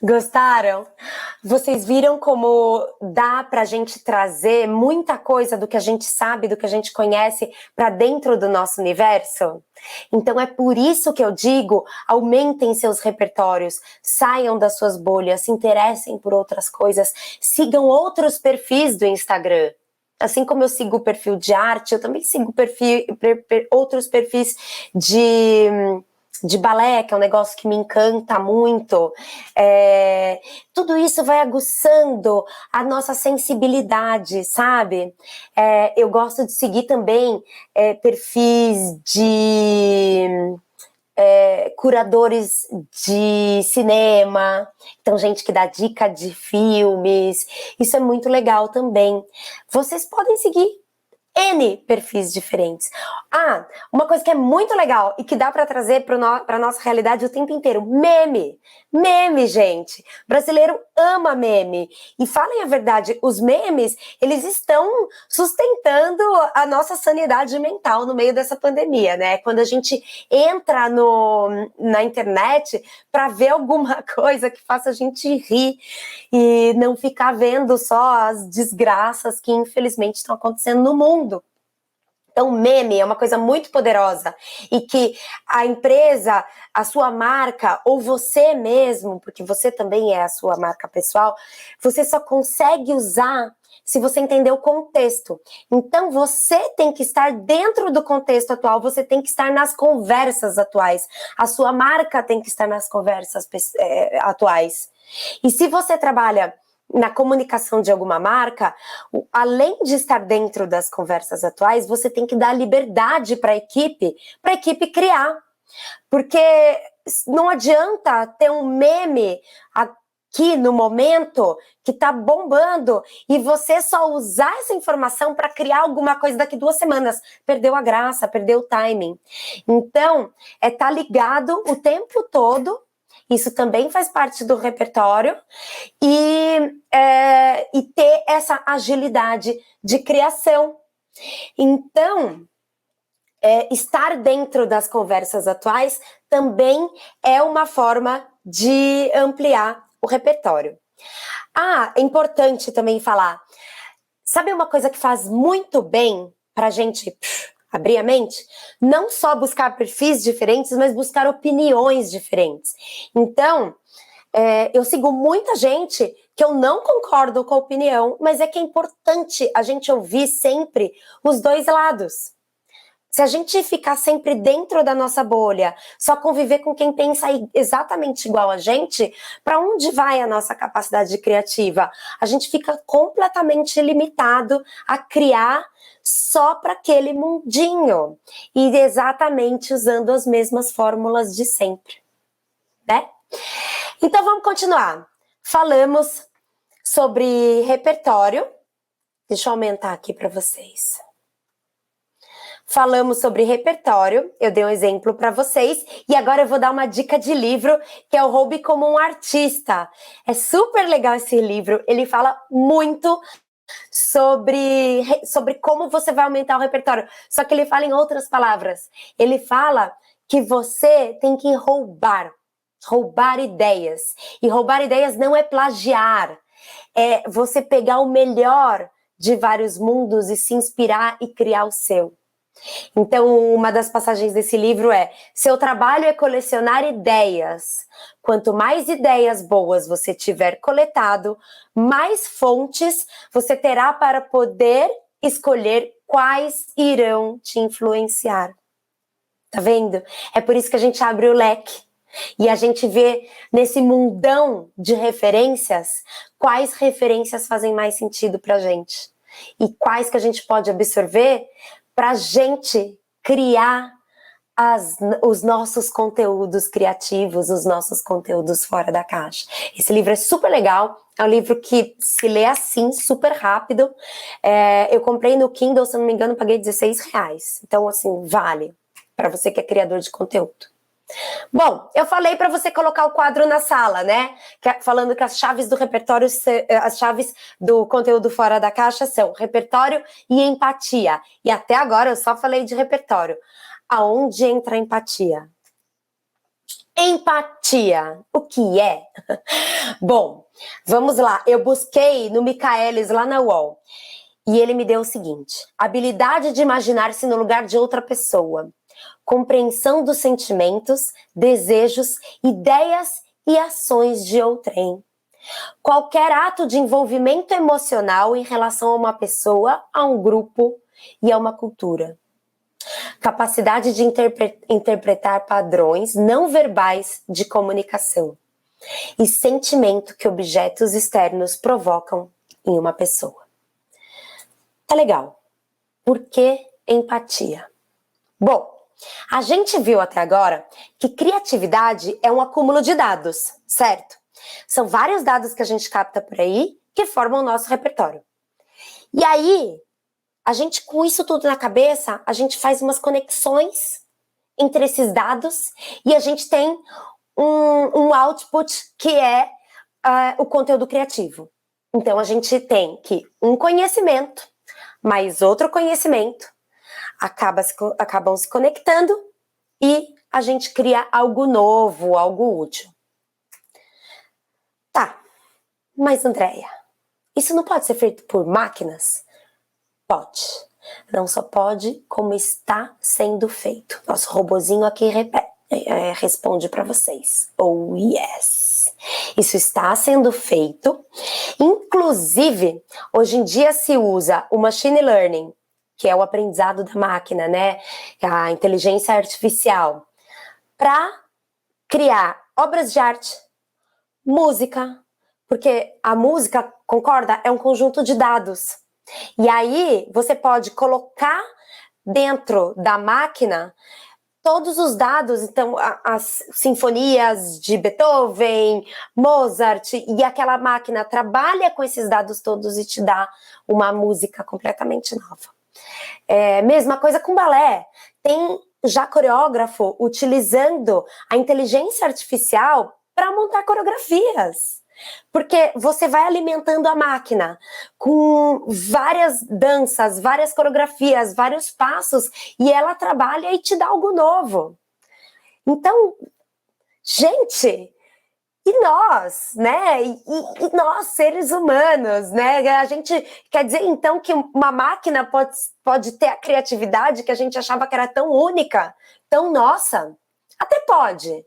Gostaram? Vocês viram como dá pra gente trazer muita coisa do que a gente sabe, do que a gente conhece para dentro do nosso universo? Então é por isso que eu digo, aumentem seus repertórios, saiam das suas bolhas, se interessem por outras coisas, sigam outros perfis do Instagram. Assim como eu sigo o perfil de arte, eu também sigo outros perfis de balé, que é um negócio que me encanta muito. Tudo isso vai aguçando a nossa sensibilidade, sabe? Eu gosto de seguir também perfis de curadores de cinema, então gente que dá dica de filmes, isso é muito legal também. Vocês podem seguir N perfis diferentes. Uma coisa que é muito legal e que dá para trazer para a nossa realidade o tempo inteiro, meme. Meme, gente. Brasileiro ama meme. E falem a verdade, os memes, eles estão sustentando a nossa sanidade mental no meio dessa pandemia, né? Quando a gente entra na internet para ver alguma coisa que faça a gente rir e não ficar vendo só as desgraças que infelizmente estão acontecendo no mundo. Então, meme é uma coisa muito poderosa e que a empresa, a sua marca, ou você mesmo, porque você também é a sua marca pessoal, você só consegue usar se você entender o contexto. Então, você tem que estar dentro do contexto atual, você tem que estar nas conversas atuais, a sua marca tem que estar nas conversas atuais. E se você trabalha na comunicação de alguma marca, além de estar dentro das conversas atuais, você tem que dar liberdade para a equipe criar. Porque não adianta ter um meme aqui no momento que está bombando e você só usar essa informação para criar alguma coisa daqui 2 semanas. Perdeu a graça, perdeu o timing. Então, tá ligado o tempo todo. Isso também faz parte do repertório e ter essa agilidade de criação. Então, estar dentro das conversas atuais também é uma forma de ampliar o repertório. É importante também falar, sabe uma coisa que faz muito bem pra gente abrir a mente? Não só buscar perfis diferentes, mas buscar opiniões diferentes. Então, eu sigo muita gente que eu não concordo com a opinião, mas é que é importante a gente ouvir sempre os dois lados. Se a gente ficar sempre dentro da nossa bolha, só conviver com quem pensa exatamente igual a gente, para onde vai a nossa capacidade criativa? A gente fica completamente limitado a criar só para aquele mundinho e exatamente usando as mesmas fórmulas de sempre, né? Então vamos continuar. Falamos sobre repertório. Deixa eu aumentar aqui para vocês. falamos sobre repertório, eu dei um exemplo para vocês, e agora eu vou dar uma dica de livro, que é o Roube como um Artista. É super legal esse livro, ele fala muito sobre como você vai aumentar o repertório, só que ele fala em outras palavras. Ele fala que você tem que roubar ideias, e roubar ideias não é plagiar, é você pegar o melhor de vários mundos e se inspirar e criar o seu. Então, uma das passagens desse livro é: seu trabalho é colecionar ideias. Quanto mais ideias boas você tiver coletado, mais fontes você terá para poder escolher quais irão te influenciar. Tá vendo? É por isso que a gente abre o leque. E a gente vê nesse mundão de referências quais referências fazem mais sentido pra gente. E quais que a gente pode absorver para a gente criar os nossos conteúdos criativos, os nossos conteúdos fora da caixa. Esse livro é super legal, é um livro que se lê assim, super rápido. Eu comprei no Kindle, se eu não me engano, paguei R$16. Então, assim, vale para você que é criador de conteúdo. Bom, eu falei para você colocar o quadro na sala, né? Falando que as chaves do repertório, as chaves do conteúdo fora da caixa são repertório e empatia. E até agora eu só falei de repertório. Aonde entra a empatia? Empatia, o que é? Bom, vamos lá. Eu busquei no Michaelis lá na UOL e ele me deu o seguinte: habilidade de imaginar-se no lugar de outra pessoa. Compreensão dos sentimentos, desejos, ideias e ações de outrem. Qualquer ato de envolvimento emocional em relação a uma pessoa, a um grupo e a uma cultura. Capacidade de interpretar padrões não verbais de comunicação. E sentimento que objetos externos provocam em uma pessoa. Tá legal. Por que empatia? Bom, a gente viu até agora que criatividade é um acúmulo de dados, certo? São vários dados que a gente capta por aí que formam o nosso repertório. E aí, a gente, com isso tudo na cabeça, a gente faz umas conexões entre esses dados e a gente tem um output que é o conteúdo criativo. Então, a gente tem que um conhecimento, mais outro conhecimento, acabam se conectando e a gente cria algo novo, algo útil. Tá, mas Andréia, isso não pode ser feito por máquinas? Pode. Não só pode, como está sendo feito. Nosso robozinho aqui responde para vocês. Oh, yes! Isso está sendo feito. Inclusive, hoje em dia se usa o machine learning, que é o aprendizado da máquina, né? A inteligência artificial, para criar obras de arte, música, porque a música, concorda, é um conjunto de dados. E aí você pode colocar dentro da máquina todos os dados, então as sinfonias de Beethoven, Mozart, e aquela máquina trabalha com esses dados todos e te dá uma música completamente nova. Mesma coisa com balé. Tem já coreógrafo utilizando a inteligência artificial para montar coreografias. Porque você vai alimentando a máquina com várias danças, várias coreografias, vários passos, e ela trabalha e te dá algo novo. Então, gente, e nós, né? E nós, seres humanos, né? A gente quer dizer, então, que uma máquina pode ter a criatividade que a gente achava que era tão única, tão nossa? Até pode.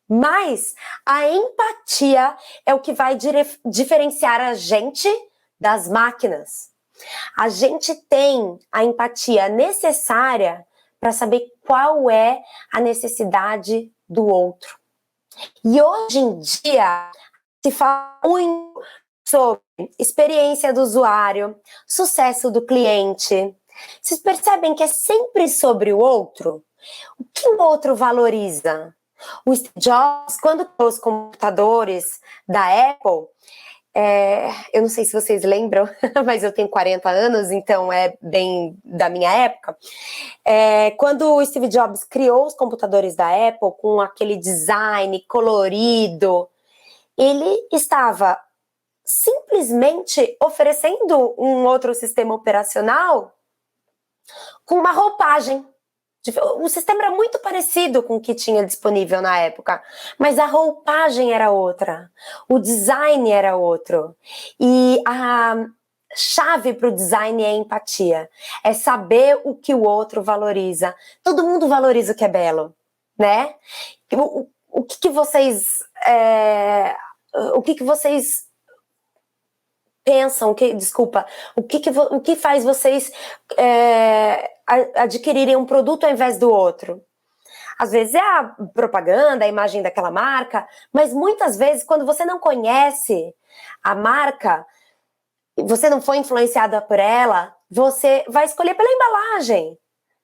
Mas a empatia é o que vai diferenciar a gente das máquinas. A gente tem a empatia necessária para saber qual é a necessidade do outro. E hoje em dia se fala muito sobre experiência do usuário, sucesso do cliente. Vocês percebem que é sempre sobre o outro? O que o outro valoriza? O Steve Jobs, quando criou os computadores da Apple, Eu não sei se vocês lembram, mas eu tenho 40 anos, então é bem da minha época. Quando o Steve Jobs criou os computadores da Apple com aquele design colorido, ele estava simplesmente oferecendo um outro sistema operacional com uma roupagem. O sistema era muito parecido com o que tinha disponível na época, mas a roupagem era outra, o design era outro. E a chave para o design é a empatia, é saber o que o outro valoriza. Todo mundo valoriza o que é belo, né? O que vocês pensam, o que faz vocês adquirirem um produto ao invés do outro? Às vezes é a propaganda, a imagem daquela marca, mas muitas vezes quando você não conhece a marca, você não foi influenciada por ela, você vai escolher pela embalagem,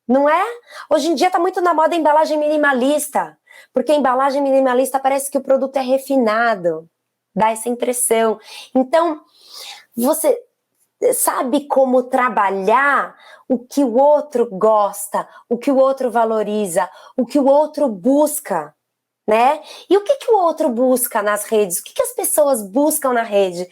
não é? Hoje em dia está muito na moda a embalagem minimalista, porque a embalagem minimalista parece que o produto é refinado, dá essa impressão. Então, você sabe como trabalhar o que o outro gosta, o que o outro valoriza, o que o outro busca, né? E o que o outro busca nas redes? O que as pessoas buscam na rede?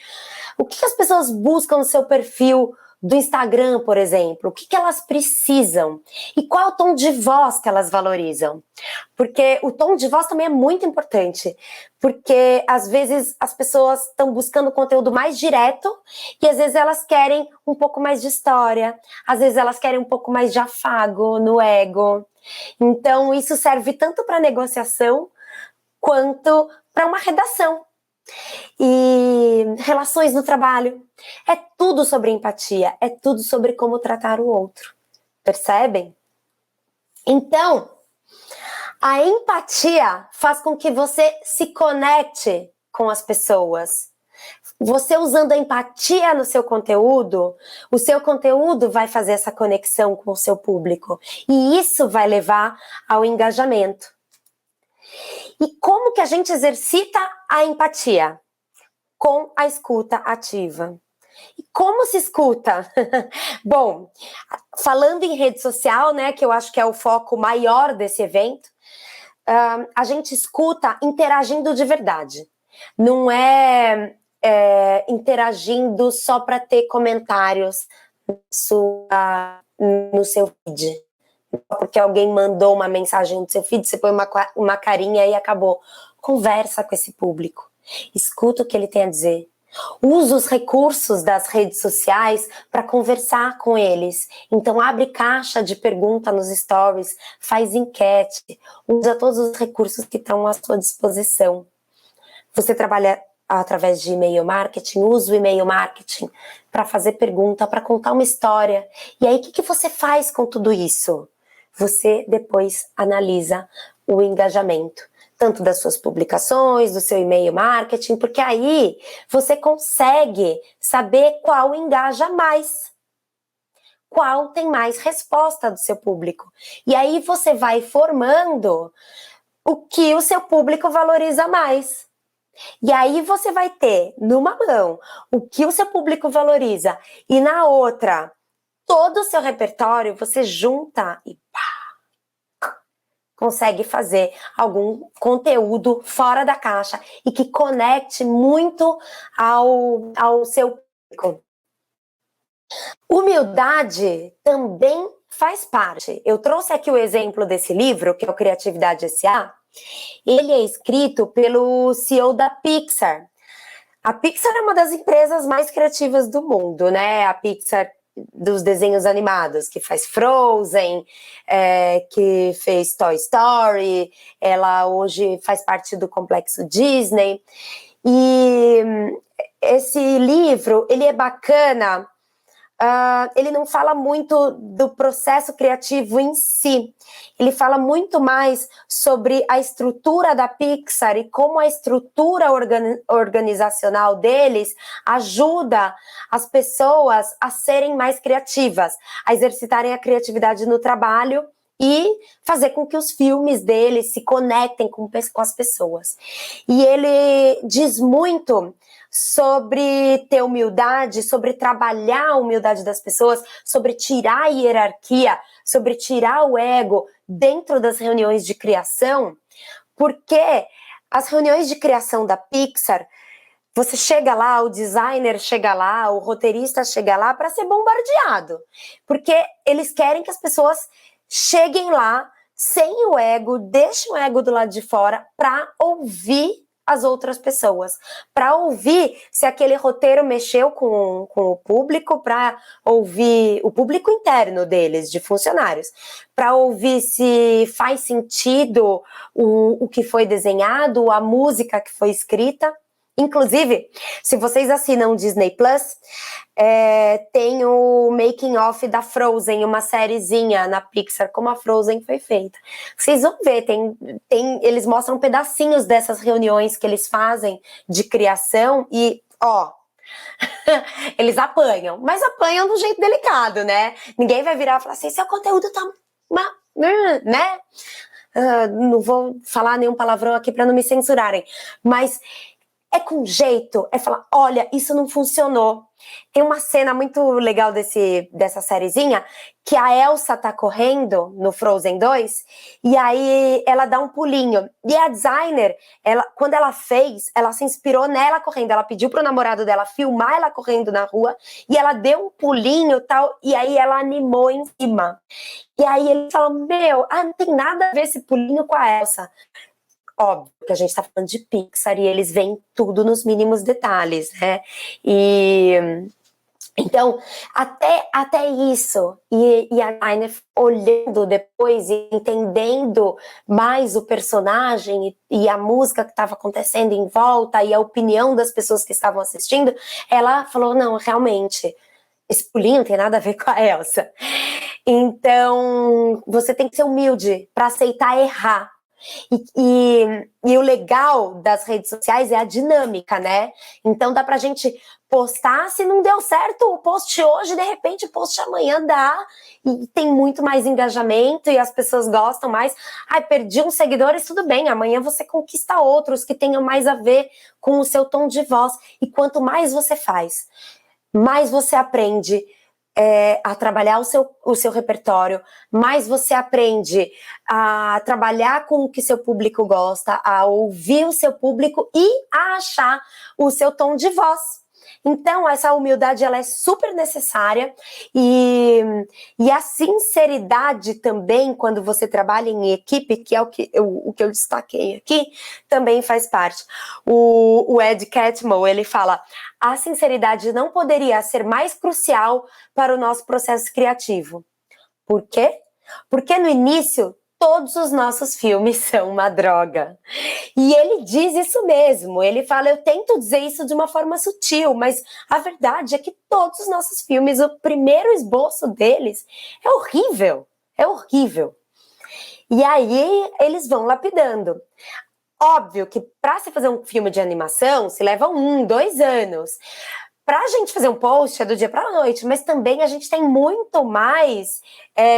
O que as pessoas buscam no seu perfil do Instagram, por exemplo? O que elas precisam? E qual é o tom de voz que elas valorizam? Porque o tom de voz também é muito importante, porque às vezes as pessoas estão buscando conteúdo mais direto e às vezes elas querem um pouco mais de história, às vezes elas querem um pouco mais de afago no ego. Então isso serve tanto para negociação quanto para uma redação. E relações no trabalho, é tudo sobre empatia, é tudo sobre como tratar o outro, percebem? Então, a empatia faz com que você se conecte com as pessoas. Você usando a empatia no seu conteúdo, o seu conteúdo vai fazer essa conexão com o seu público, e isso vai levar ao engajamento. E como que a gente exercita a empatia? Com a escuta ativa. E como se escuta? Bom, falando em rede social, né, que eu acho que é o foco maior desse evento, a gente escuta interagindo de verdade. Não é interagindo só para ter comentários no seu feed. Porque alguém mandou uma mensagem no seu feed, você põe uma carinha e acabou. Conversa com esse público. Escuta o que ele tem a dizer. Usa os recursos das redes sociais para conversar com eles. Então abre caixa de pergunta nos stories, faz enquete, usa todos os recursos que estão à sua disposição. Você trabalha através de e-mail marketing, usa o e-mail marketing para fazer pergunta, para contar uma história. E aí o que você faz com tudo isso? Você depois analisa o engajamento, tanto das suas publicações, do seu e-mail marketing, porque aí você consegue saber qual engaja mais, qual tem mais resposta do seu público. E aí você vai formando o que o seu público valoriza mais. E aí você vai ter, numa mão, o que o seu público valoriza, e na outra, todo o seu repertório, você junta e consegue fazer algum conteúdo fora da caixa e que conecte muito ao seu público. Humildade também faz parte. Eu trouxe aqui o exemplo desse livro, que é o Criatividade S.A. Ele é escrito pelo CEO da Pixar. A Pixar é uma das empresas mais criativas do mundo, né? A Pixar dos desenhos animados, que faz Frozen, que fez Toy Story, ela hoje faz parte do complexo Disney. E esse livro, ele é bacana, ele não fala muito do processo criativo em si, ele fala muito mais sobre a estrutura da Pixar e como a estrutura organizacional deles ajuda as pessoas a serem mais criativas, a exercitarem a criatividade no trabalho e fazer com que os filmes dele se conectem com as pessoas. E ele diz muito sobre ter humildade, sobre trabalhar a humildade das pessoas, sobre tirar a hierarquia, sobre tirar o ego dentro das reuniões de criação, porque as reuniões de criação da Pixar, você chega lá, o designer chega lá, o roteirista chega lá para ser bombardeado, porque eles querem que as pessoas cheguem lá sem o ego, deixem o ego do lado de fora para ouvir as outras pessoas, para ouvir se aquele roteiro mexeu com o público, para ouvir o público interno deles, de funcionários, para ouvir se faz sentido o que foi desenhado, a música que foi escrita. Inclusive, se vocês assinam o Disney Plus, tem o making of da Frozen, uma sériezinha na Pixar, como a Frozen foi feita. Vocês vão ver, eles mostram pedacinhos dessas reuniões que eles fazem de criação e, ó, eles apanham, mas apanham do jeito delicado, né? Ninguém vai virar e falar assim, seu conteúdo tá, né? Não vou falar nenhum palavrão aqui para não me censurarem, mas é com jeito, é falar, olha, isso não funcionou. Tem uma cena muito legal dessa sériezinha, que a Elsa tá correndo no Frozen 2, e aí ela dá um pulinho. E a designer, quando ela fez, ela se inspirou nela correndo, ela pediu pro namorado dela filmar ela correndo na rua, e ela deu um pulinho e tal, e aí ela animou em cima. E aí ele fala, não tem nada a ver esse pulinho com a Elsa. Óbvio que a gente tá falando de Pixar e eles veem tudo nos mínimos detalhes, né? E então, até isso, e a Aine olhando depois e entendendo mais o personagem e a música que estava acontecendo em volta e a opinião das pessoas que estavam assistindo, ela falou, não, realmente, esse pulinho não tem nada a ver com a Elsa. Então, você tem que ser humilde para aceitar errar. E o legal das redes sociais é a dinâmica, né? Então dá pra gente postar, se não deu certo o post hoje, de repente o post amanhã dá, e tem muito mais engajamento e as pessoas gostam mais. Perdi uns seguidores, tudo bem, amanhã você conquista outros que tenham mais a ver com o seu tom de voz. E quanto mais você faz, mais você aprende a trabalhar o seu repertório, mais você aprende a trabalhar com o que seu público gosta, a ouvir o seu público e a achar o seu tom de voz. Então, essa humildade, ela é super necessária e a sinceridade também, quando você trabalha em equipe, que é o que eu destaquei aqui, também faz parte. O Ed Catmull, ele fala, a sinceridade não poderia ser mais crucial para o nosso processo criativo. Por quê? Porque no início, todos os nossos filmes são uma droga. E ele diz isso mesmo, ele fala, eu tento dizer isso de uma forma sutil, mas a verdade é que todos os nossos filmes, o primeiro esboço deles é horrível, é horrível. E aí eles vão lapidando. Óbvio que para se fazer um filme de animação, se leva 1, 2 anos. Pra gente fazer um post é do dia pra noite, mas também a gente tem muito mais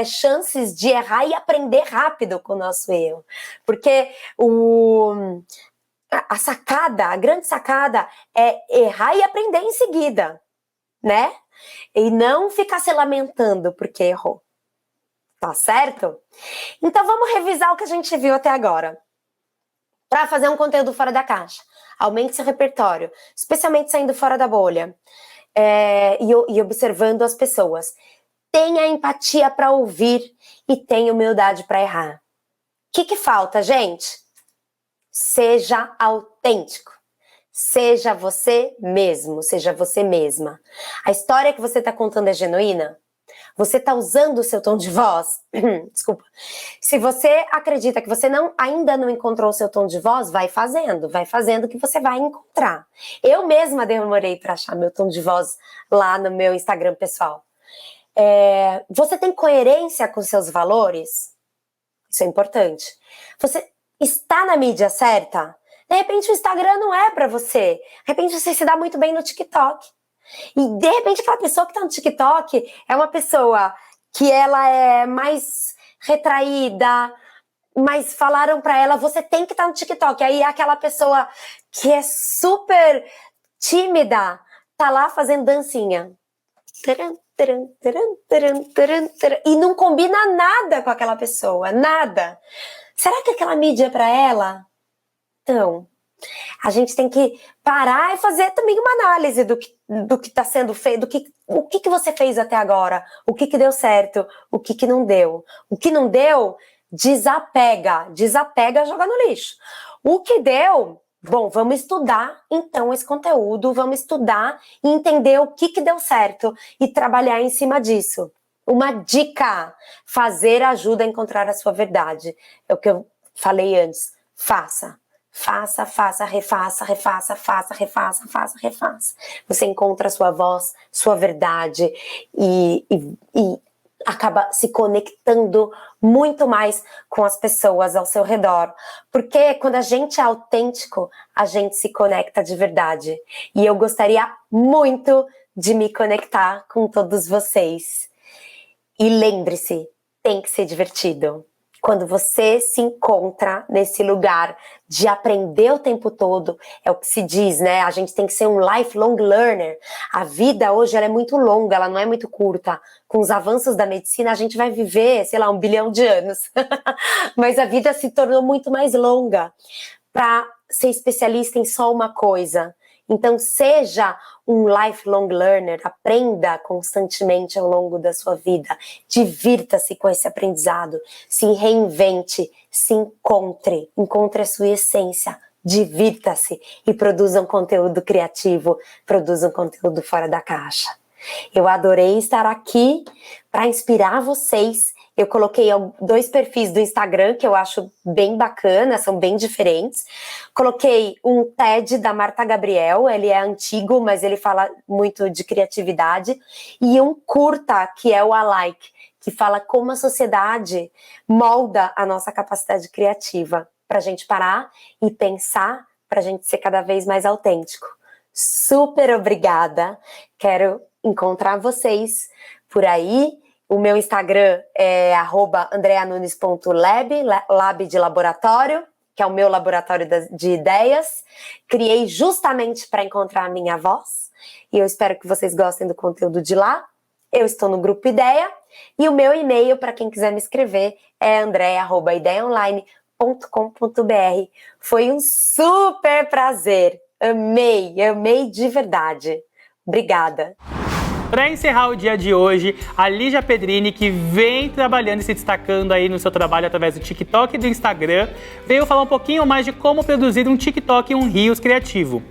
chances de errar e aprender rápido com o nosso erro. Porque a grande sacada é errar e aprender em seguida, né? E não ficar se lamentando porque errou. Tá certo? Então vamos revisar o que a gente viu até agora. Para fazer um conteúdo fora da caixa, aumente seu repertório, especialmente saindo fora da bolha e observando as pessoas. Tenha empatia para ouvir e tenha humildade para errar. O que falta, gente? Seja autêntico. Seja você mesmo, seja você mesma. A história que você está contando é genuína? Você está usando o seu tom de voz? Desculpa. Se você acredita que você ainda não encontrou o seu tom de voz, vai fazendo que você vai encontrar. Eu mesma demorei para achar meu tom de voz lá no meu Instagram pessoal. Você tem coerência com seus valores? Isso é importante. Você está na mídia certa? De repente o Instagram não é para você. De repente você se dá muito bem no TikTok. E de repente aquela pessoa que tá no TikTok é uma pessoa que ela é mais retraída, mas falaram pra ela, você tem que estar no TikTok. Aí aquela pessoa que é super tímida tá lá fazendo dancinha. E não combina nada com aquela pessoa, nada. Será que aquela mídia é pra ela? Então, a gente tem que parar e fazer também uma análise do que está sendo feito, o que você fez até agora, o que deu certo, o que não deu. O que não deu, desapega, joga no lixo. O que deu, bom, vamos estudar então esse conteúdo, vamos estudar e entender o que deu certo e trabalhar em cima disso. Uma dica, fazer ajuda a encontrar a sua verdade. É o que eu falei antes, faça, refaça. Você encontra a sua voz, sua verdade e acaba se conectando muito mais com as pessoas ao seu redor. Porque quando a gente é autêntico, a gente se conecta de verdade. E eu gostaria muito de me conectar com todos vocês. E lembre-se, tem que ser divertido. Quando você se encontra nesse lugar de aprender o tempo todo, é o que se diz, né? A gente tem que ser um lifelong learner. A vida hoje ela é muito longa, ela não é muito curta. Com os avanços da medicina, a gente vai viver, sei lá, 1 bilhão de anos. Mas a vida se tornou muito mais longa para ser especialista em só uma coisa. Então, seja um lifelong learner, aprenda constantemente ao longo da sua vida, divirta-se com esse aprendizado, se reinvente, se encontre a sua essência, divirta-se e produza um conteúdo criativo, produza um conteúdo fora da caixa. Eu adorei estar aqui para inspirar vocês. Eu coloquei 2 perfis do Instagram que eu acho bem bacana, são bem diferentes. Coloquei um TED da Marta Gabriel, ele é antigo, mas ele fala muito de criatividade. E um curta, que é o Alike, que fala como a sociedade molda a nossa capacidade criativa. Para a gente parar e pensar, para a gente ser cada vez mais autêntico. Super obrigada, quero encontrar vocês por aí. O meu Instagram é @andreanunes.lab, lab de laboratório, que é o meu laboratório de ideias. Criei justamente para encontrar a minha voz. E eu espero que vocês gostem do conteúdo de lá. Eu estou no Grupo Ideia. E o meu e-mail, para quem quiser me escrever, é andrea@ideiaonline.com.br. Foi um super prazer. Amei de verdade. Obrigada. Para encerrar o dia de hoje, a Lígia Pedrini, que vem trabalhando e se destacando aí no seu trabalho através do TikTok e do Instagram, veio falar um pouquinho mais de como produzir um TikTok e um Reels criativo.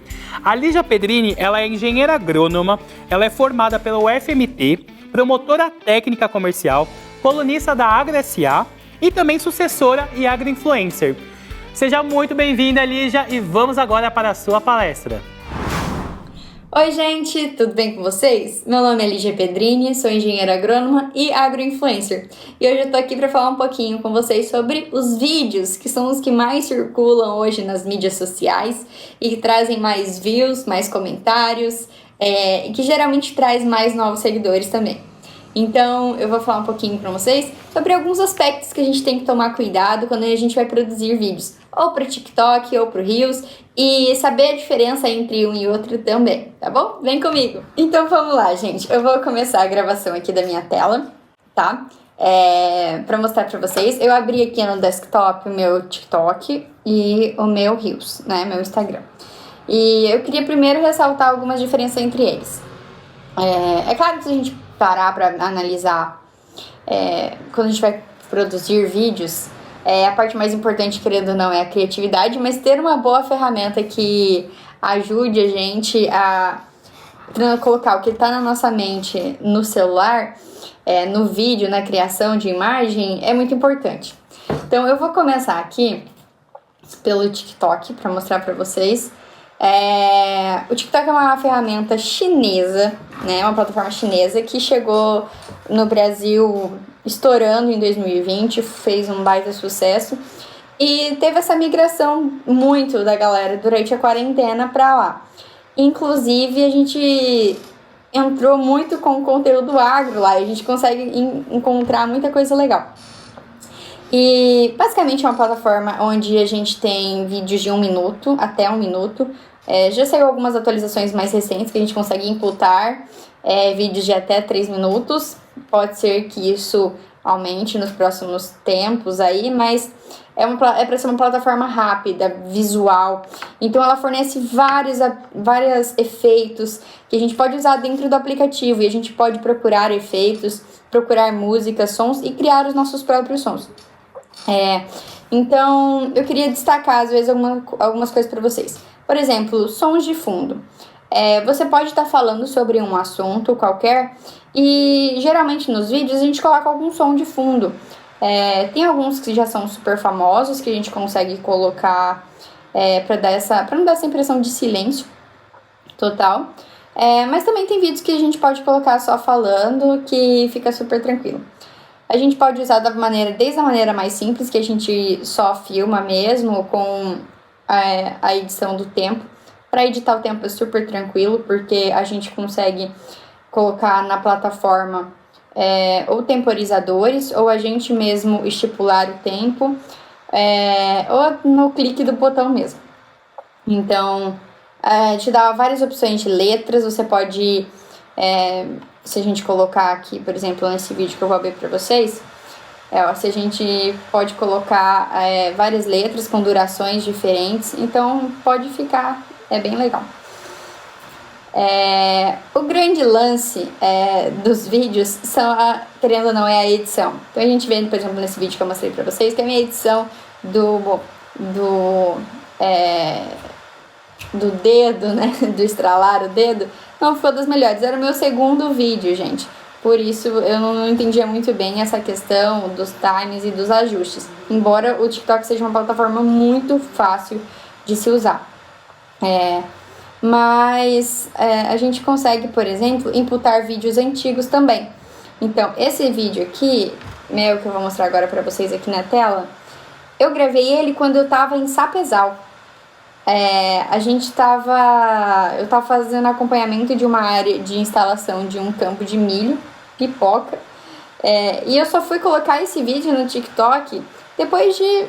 A Lígia Pedrini, ela é engenheira agrônoma, ela é formada pela UFMT, promotora técnica comercial, colunista da Agro SA e também sucessora e agroinfluencer. Seja muito bem-vinda, Lígia, e vamos agora para a sua palestra. Oi gente, tudo bem com vocês? Meu nome é Lígia Pedrini, sou engenheira agrônoma e agroinfluencer. E hoje eu tô aqui para falar um pouquinho com vocês sobre os vídeos, que são os que mais circulam hoje nas mídias sociais e que trazem mais views, mais comentários, e que geralmente traz mais novos seguidores também. Então eu vou falar um pouquinho para vocês sobre alguns aspectos que a gente tem que tomar cuidado quando a gente vai produzir vídeos, ou para o TikTok ou para o Reels, e saber a diferença entre um e outro também, tá bom? Vem comigo! Então vamos lá, gente. Eu vou começar a gravação aqui da minha tela, tá? Para mostrar para vocês. Eu abri aqui no desktop o meu TikTok e o meu Reels, né? Meu Instagram. E eu queria primeiro ressaltar algumas diferenças entre eles. É claro que se a gente parar para analisar quando a gente vai produzir vídeos, a parte mais importante, querendo ou não, é a criatividade, mas ter uma boa ferramenta que ajude a gente a colocar o que está na nossa mente no celular, no vídeo, na criação de imagem, é muito importante. Então eu vou começar aqui pelo TikTok para mostrar para vocês. O TikTok é uma ferramenta chinesa, né? Uma plataforma chinesa que chegou no Brasil estourando em 2020, fez um baita sucesso e teve essa migração muito da galera durante a quarentena pra lá. Inclusive, a gente entrou muito com conteúdo agro lá e a gente consegue encontrar muita coisa legal. E basicamente é uma plataforma onde a gente tem vídeos de 1 minuto até 1 minuto. Já saiu algumas atualizações mais recentes que a gente consegue imputar vídeos de até 3 minutos. Pode ser que isso aumente nos próximos tempos aí, mas é para ser uma plataforma rápida, visual. Então ela fornece vários efeitos que a gente pode usar dentro do aplicativo e a gente pode procurar efeitos, procurar músicas, sons e criar os nossos próprios sons. Então eu queria destacar às vezes algumas coisas para vocês. Por exemplo, sons de fundo. Você pode estar falando sobre um assunto qualquer e geralmente nos vídeos a gente coloca algum som de fundo. Tem alguns que já são super famosos que a gente consegue colocar para não dar essa impressão de silêncio total. Mas também tem vídeos que a gente pode colocar só falando que fica super tranquilo. A gente pode usar desde a maneira mais simples, que a gente só filma mesmo com a edição do tempo. Para editar o tempo é super tranquilo, porque a gente consegue colocar na plataforma ou temporizadores, ou a gente mesmo estipular o tempo, ou no clique do botão mesmo. Então, te dá várias opções de letras. Você pode, se a gente colocar aqui, por exemplo, nesse vídeo que eu vou abrir para vocês, se a gente pode colocar várias letras com durações diferentes, então pode ficar bem legal. O grande lance dos vídeos querendo ou não, é a edição. Então a gente vê, por exemplo, nesse vídeo que eu mostrei pra vocês, que a minha edição do dedo, né, do estralar o dedo, não foi das melhores. Era o meu segundo vídeo, gente. Por isso eu não entendia muito bem essa questão dos times e dos ajustes. Embora o TikTok seja uma plataforma muito fácil de se usar. Mas a gente consegue, por exemplo, imputar vídeos antigos também. Então, esse vídeo aqui, que eu vou mostrar agora pra vocês aqui na tela, eu gravei ele quando eu tava em Sapezal. Eu tava fazendo acompanhamento de uma área de instalação de um campo de milho, pipoca, e eu só fui colocar esse vídeo no TikTok depois de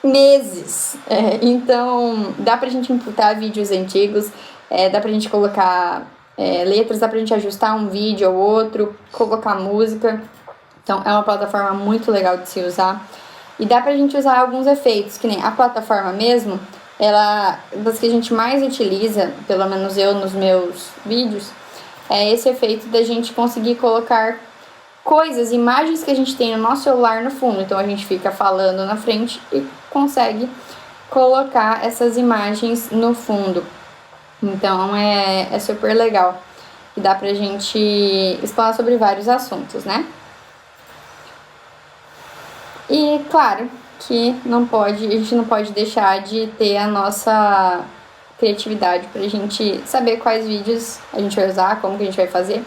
meses. Então dá pra gente imputar vídeos antigos, dá pra gente colocar letras, dá pra gente ajustar um vídeo ou outro, colocar música. Então é uma plataforma muito legal de se usar. E dá pra gente usar alguns efeitos, que nem a plataforma mesmo, das que a gente mais utiliza, pelo menos eu nos meus vídeos, é esse efeito da gente conseguir colocar coisas, imagens que a gente tem no nosso celular no fundo. Então a gente fica falando na frente e consegue colocar essas imagens no fundo. Então é super legal. E dá pra gente explanar sobre vários assuntos, né? E claro que a gente não pode deixar de ter a nossa criatividade pra gente saber quais vídeos a gente vai usar, como que a gente vai fazer.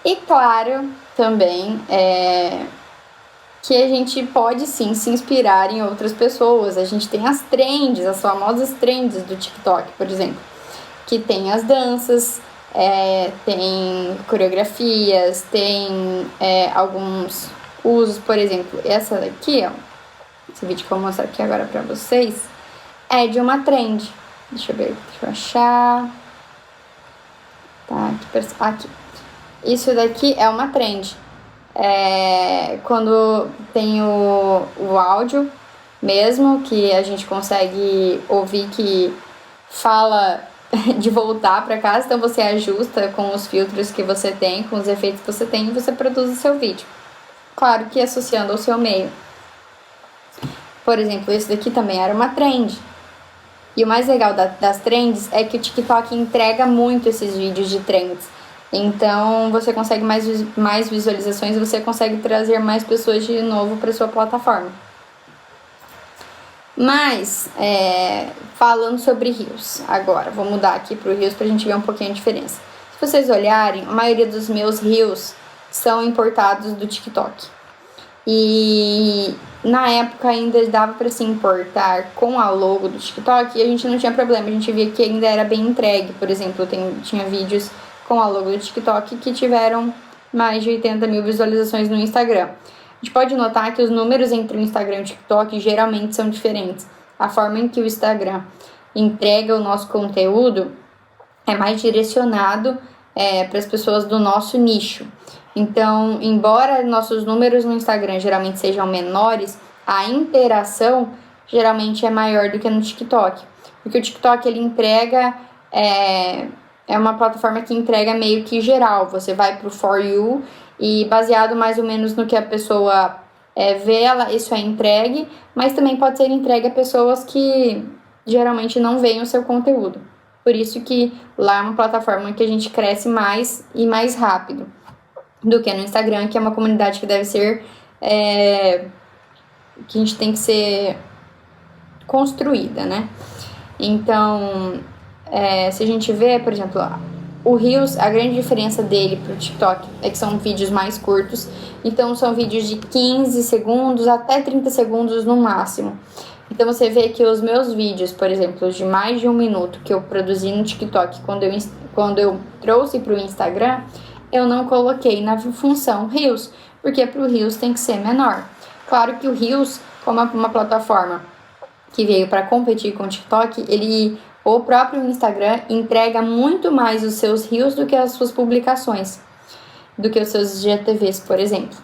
E claro, também que a gente pode sim se inspirar em outras pessoas. A gente tem as trends, as famosas trends do TikTok, por exemplo, que tem as danças, tem coreografias, tem alguns usos, por exemplo, essa daqui, esse vídeo que eu vou mostrar aqui agora pra vocês, é de uma trend. Deixa eu ver, deixa eu achar. Tá, aqui. Isso daqui é uma trend. Quando tem o áudio mesmo, que a gente consegue ouvir que fala de voltar para casa, então você ajusta com os filtros que você tem, com os efeitos que você tem, e você produz o seu vídeo. Claro que associando ao seu meio. Por exemplo, esse daqui também era uma trend. E o mais legal das trends é que o TikTok entrega muito esses vídeos de trends. Então você consegue mais visualizações e você consegue trazer mais pessoas de novo para sua plataforma. Mas, falando sobre Reels agora, vou mudar aqui para o Reels para a gente ver um pouquinho a diferença. Se vocês olharem, a maioria dos meus Reels são importados do TikTok. E na época ainda dava para se importar com a logo do TikTok e a gente não tinha problema, a gente via que ainda era bem entregue. Por exemplo, tinha vídeos com a logo do TikTok que tiveram mais de 80 mil visualizações no Instagram. gente pode notar que os números entre o Instagram e o TikTok geralmente são diferentes. A forma em que o Instagram entrega o nosso conteúdo é mais direcionado para as pessoas do nosso nicho. Então, embora nossos números no Instagram geralmente sejam menores, a interação geralmente é maior do que no TikTok. Porque o TikTok, ele entrega... É uma plataforma que entrega meio que geral. Você vai pro For You e baseado mais ou menos no que a pessoa vê, isso é entregue, mas também pode ser entregue a pessoas que geralmente não veem o seu conteúdo. Por isso que lá é uma plataforma que a gente cresce mais e mais rápido do que no Instagram, que é uma comunidade que deve ser... que a gente tem que ser construída, né? Então... se a gente vê, por exemplo, o Reels, a grande diferença dele pro TikTok é que são vídeos mais curtos. Então, são vídeos de 15 segundos até 30 segundos no máximo. Então, você vê que os meus vídeos, por exemplo, de mais de 1 minuto que eu produzi no TikTok, quando eu trouxe pro Instagram, eu não coloquei na função Reels, porque pro Reels tem que ser menor. Claro que o Reels, como é uma plataforma que veio para competir com o TikTok, o próprio Instagram entrega muito mais os seus Reels do que as suas publicações, do que os seus GTVs, por exemplo.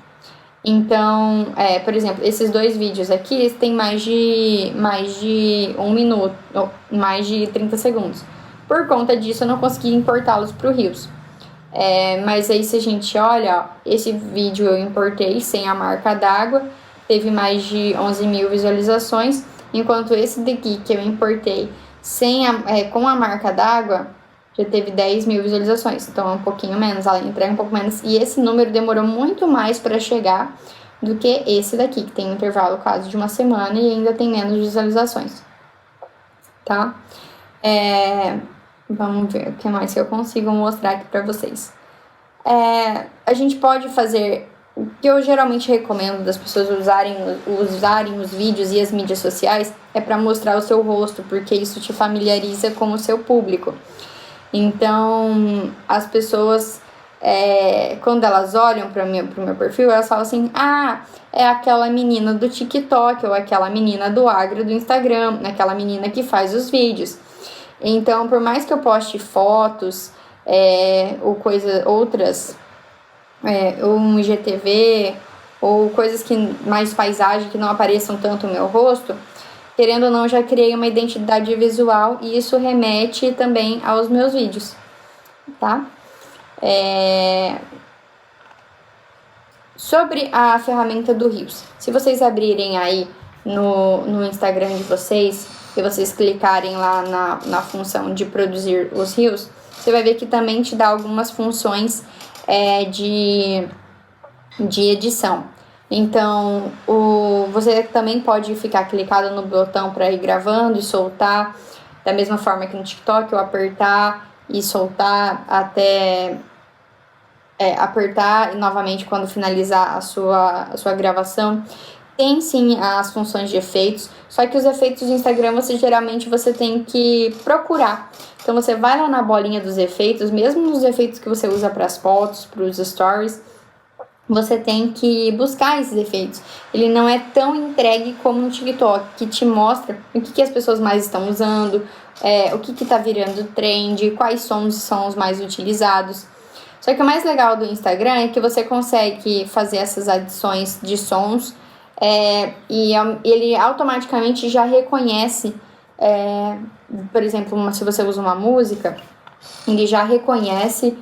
Então, por exemplo, esses 2 vídeos aqui têm mais de 1 minuto, ou mais de 30 segundos. Por conta disso, eu não consegui importá-los para o Reels. Mas aí, se a gente olha, esse vídeo eu importei sem a marca d'água, teve mais de 11 mil visualizações, enquanto esse daqui que eu importei com a marca d'água, já teve 10 mil visualizações. Então é um pouquinho menos, ela entrega um pouco menos. E esse número demorou muito mais para chegar do que esse daqui, que tem um intervalo quase de 1 semana e ainda tem menos visualizações. Tá? Vamos ver o que mais que eu consigo mostrar aqui para vocês. A gente pode fazer... O que eu geralmente recomendo das pessoas usarem os vídeos e as mídias sociais é para mostrar o seu rosto, porque isso te familiariza com o seu público. Então, as pessoas, quando elas olham para o meu perfil, elas falam assim: é aquela menina do TikTok, ou aquela menina do Agro do Instagram, aquela menina que faz os vídeos. Então, por mais que eu poste fotos ou outras... ou um IGTV, ou coisas mais paisagem, que não apareçam tanto o meu rosto, querendo ou não, já criei uma identidade visual e isso remete também aos meus vídeos, tá? Sobre a ferramenta do Reels, se vocês abrirem aí no Instagram de vocês e vocês clicarem lá na função de produzir os Reels, você vai ver que também te dá algumas funções de edição. Então, você também pode ficar clicado no botão para ir gravando e soltar, da mesma forma que no TikTok, ou apertar e soltar até apertar novamente quando finalizar a sua gravação. Tem sim as funções de efeitos, só que os efeitos do Instagram geralmente você tem que procurar. Então você vai lá na bolinha dos efeitos, mesmo nos efeitos que você usa para as fotos, para os stories, você tem que buscar esses efeitos. Ele não é tão entregue como no TikTok, que te mostra o que as pessoas mais estão usando, o que está virando trend, quais sons são os mais utilizados. Só que o mais legal do Instagram é que você consegue fazer essas adições de sons e ele automaticamente já reconhece, por exemplo, se você usa uma música, ele já reconhece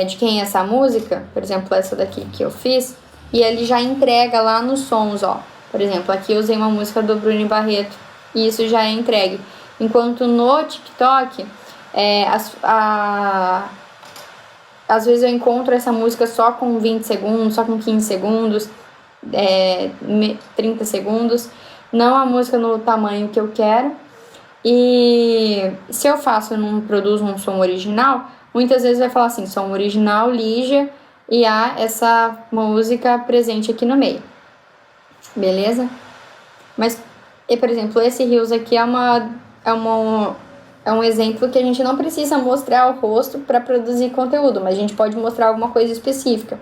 de quem é essa música, por exemplo, essa daqui que eu fiz, e ele já entrega lá nos sons, ó. Por exemplo, aqui eu usei uma música do Bruno Barreto, e isso já é entregue. Enquanto no TikTok, às vezes eu encontro essa música só com 20 segundos, só com 15 segundos, 30 segundos, não a música no tamanho que eu quero. E se eu não produzo um som original, muitas vezes vai falar assim, som original, Lígia, e há essa música presente aqui no meio, beleza? Mas, por exemplo, esse Reels aqui é é um exemplo que a gente não precisa mostrar o rosto para produzir conteúdo, mas a gente pode mostrar alguma coisa específica.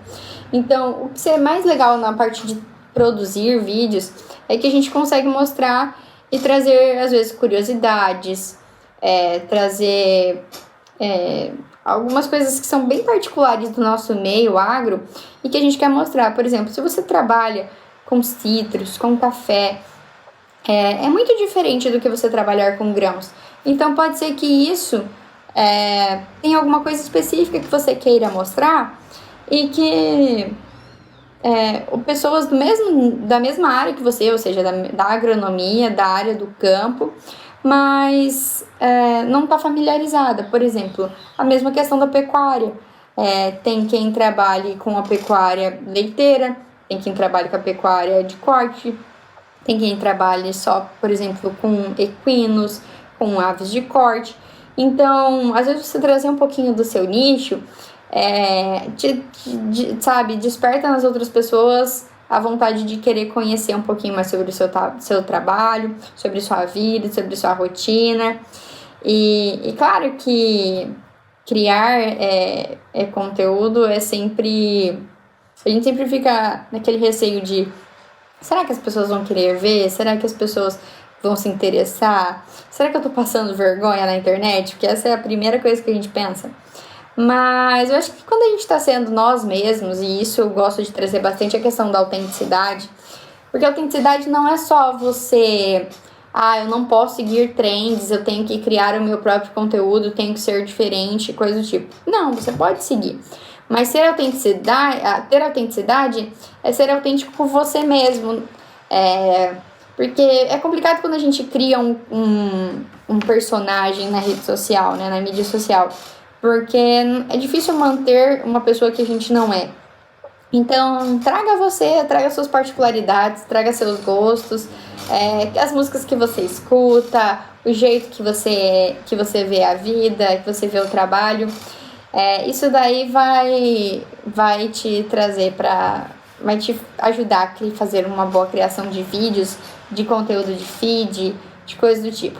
Então, o que é mais legal na parte de produzir vídeos é que a gente consegue mostrar e trazer, às vezes, curiosidades, trazer algumas coisas que são bem particulares do nosso meio agro e que a gente quer mostrar. Por exemplo, se você trabalha com citros, com café, é muito diferente do que você trabalhar com grãos. Então pode ser que isso tenha alguma coisa específica que você queira mostrar e que pessoas da mesma área que você, ou seja, da agronomia, da área do campo, mas não está familiarizada. Por exemplo, a mesma questão da pecuária. Tem quem trabalhe com a pecuária leiteira, tem quem trabalhe com a pecuária de corte, tem quem trabalhe só, por exemplo, com equinos, com aves de corte. Então, às vezes você trazer um pouquinho do seu nicho, sabe, desperta nas outras pessoas a vontade de querer conhecer um pouquinho mais sobre o seu trabalho, sobre sua vida, sobre sua rotina. E claro que criar conteúdo é sempre... A gente sempre fica naquele receio de: será que as pessoas vão querer ver? Será que as pessoas vão se interessar? Será que eu tô passando vergonha na internet? Porque essa é a primeira coisa que a gente pensa. Mas eu acho que quando a gente tá sendo nós mesmos, e isso eu gosto de trazer bastante a questão da autenticidade, porque a autenticidade não é só você... eu não posso seguir trends, eu tenho que criar o meu próprio conteúdo, tenho que ser diferente, coisa do tipo. Não, você pode seguir. Mas ter autenticidade é ser autêntico com você mesmo. Porque é complicado quando a gente cria um personagem na rede social, né, na mídia social. Porque é difícil manter uma pessoa que a gente não é. Então, traga suas particularidades, traga seus gostos, as músicas que você escuta, o jeito que você vê a vida, que você vê o trabalho. Isso daí vai te trazer vai te ajudar a fazer uma boa criação de vídeos, de conteúdo de feed, de coisas do tipo.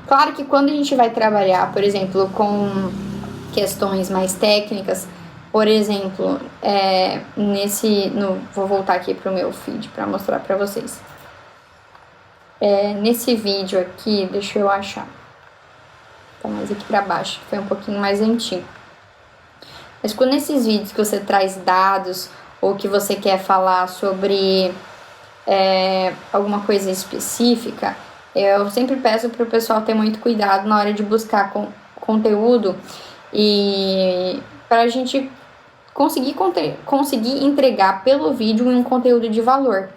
Claro que quando a gente vai trabalhar, por exemplo, com questões mais técnicas, por exemplo, vou voltar aqui para o meu feed para mostrar para vocês. Nesse vídeo aqui, deixa eu achar. Tá mais aqui para baixo, foi um pouquinho mais antigo. Mas quando nesses vídeos que você traz dados ou que você quer falar sobre alguma coisa específica, eu sempre peço para o pessoal ter muito cuidado na hora de buscar conteúdo e para a gente conseguir entregar pelo vídeo um conteúdo de valor.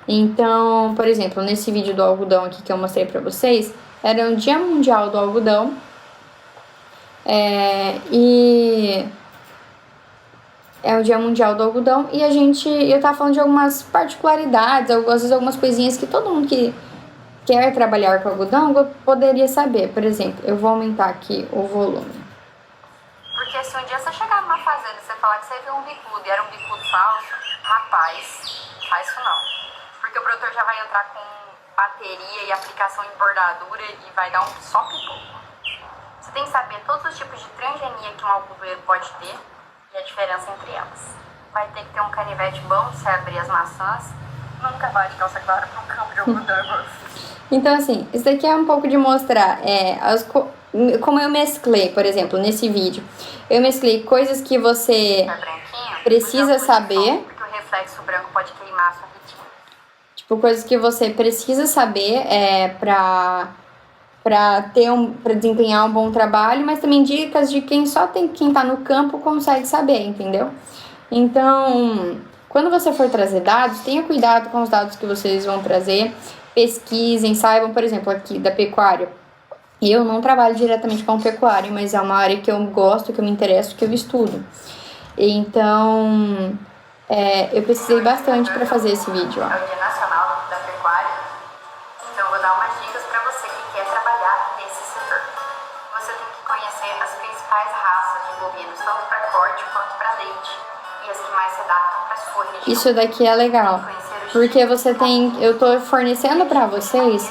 Então, por exemplo, nesse vídeo do algodão aqui que eu mostrei para vocês, era o Dia Mundial do Algodão. E é o Dia Mundial do Algodão e eu tava falando de algumas particularidades, às vezes algumas coisinhas que todo mundo que quer trabalhar com algodão poderia saber. Por exemplo, eu vou aumentar aqui o volume. Porque se um dia você chegar numa fazenda e você falar que você viu um bicudo e era um bicudo falso, rapaz, faz isso não. Porque o produtor já vai entrar com bateria e aplicação em bordadura e vai dar só pipoco. Você tem que saber todos os tipos de transgenia que um algodoeiro pode ter e a diferença entre elas. Vai ter que ter um canivete bom de você abrir as maçãs. Nunca vai de calça clara para um campo de algodão. Então, assim, isso daqui é um pouco de mostrar como eu mesclei, por exemplo, nesse vídeo. Eu mesclei coisas que você precisa saber. Porque o reflexo branco pode queimar a sua retina. Tipo, coisas que você precisa saber para desempenhar um bom trabalho, mas também dicas de quem tá no campo consegue saber, entendeu? Então, quando você for trazer dados, tenha cuidado com os dados que vocês vão trazer, pesquisem, saibam, por exemplo, aqui da pecuária. Eu não trabalho diretamente com pecuária, mas é uma área que eu gosto, que eu me interesso, que eu estudo. Então, eu precisei bastante para fazer esse vídeo. É o Dia Nacional da Pecuária, então eu vou dar umas dicas para você que quer trabalhar nesse setor. Você tem que conhecer as principais raças de bovinos, tanto para corte quanto para leite, e as que mais se adaptam para sua região. Isso daqui é legal, porque eu tô fornecendo para vocês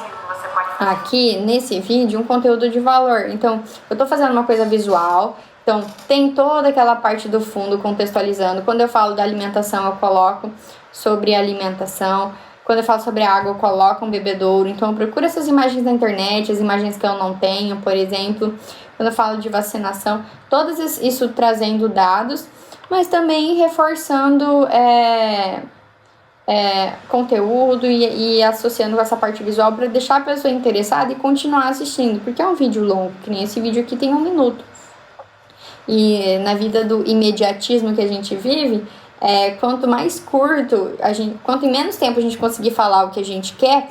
aqui nesse vídeo um conteúdo de valor. Então, eu tô fazendo uma coisa visual, então tem toda aquela parte do fundo contextualizando. Quando eu falo da alimentação, eu coloco sobre alimentação. Quando eu falo sobre água, eu coloco um bebedouro. Então, eu procuro essas imagens na internet, as imagens que eu não tenho, por exemplo. Quando eu falo de vacinação, todas isso trazendo dados, mas também reforçando conteúdo e associando com essa parte visual para deixar a pessoa interessada e continuar assistindo, porque é um vídeo longo, que nem esse vídeo aqui tem 1 minuto. E na vida do imediatismo que a gente vive, quanto mais curto, quanto em menos tempo a gente conseguir falar o que a gente quer,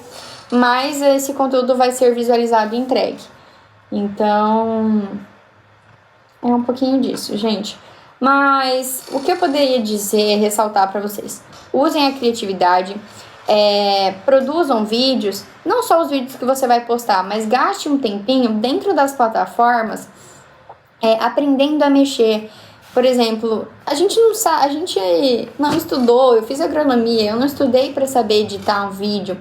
mais esse conteúdo vai ser visualizado e entregue. Então, é um pouquinho disso, gente. Mas o que eu poderia dizer, ressaltar para vocês? Usem a criatividade, produzam vídeos, não só os vídeos que você vai postar, mas gaste um tempinho dentro das plataformas, aprendendo a mexer. Por exemplo, a gente não estudou, eu fiz agronomia, eu não estudei para saber editar um vídeo,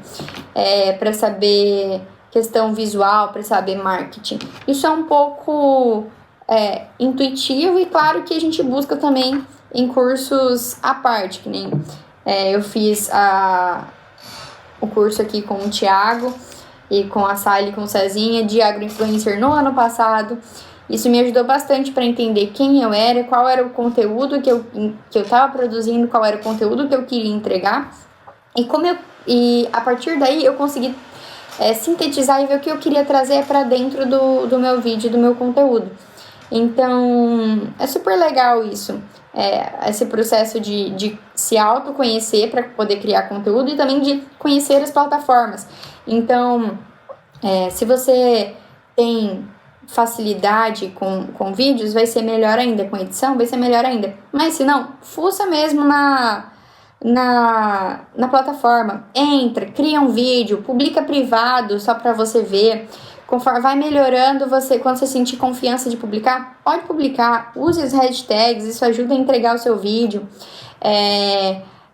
para saber questão visual, para saber marketing. Isso é um pouco intuitivo e claro que a gente busca também em cursos à parte, que nem eu fiz o curso aqui com o Thiago e com a Sally e com o Cezinha de agroinfluencer no ano passado. Isso me ajudou bastante para entender quem eu era, qual era o conteúdo que eu estava produzindo, qual era o conteúdo que eu queria entregar. E a partir daí eu consegui sintetizar e ver o que eu queria trazer para dentro do meu vídeo, do meu conteúdo. Então, é super legal isso. Esse processo de se autoconhecer para poder criar conteúdo e também de conhecer as plataformas. Então, se você tem facilidade com vídeos, vai ser melhor ainda, com edição vai ser melhor ainda, mas se não, fuça mesmo na plataforma, entra, cria um vídeo, publica privado só para você ver, conforme vai melhorando, quando você sentir confiança de publicar, pode publicar, use as hashtags, isso ajuda a entregar o seu vídeo.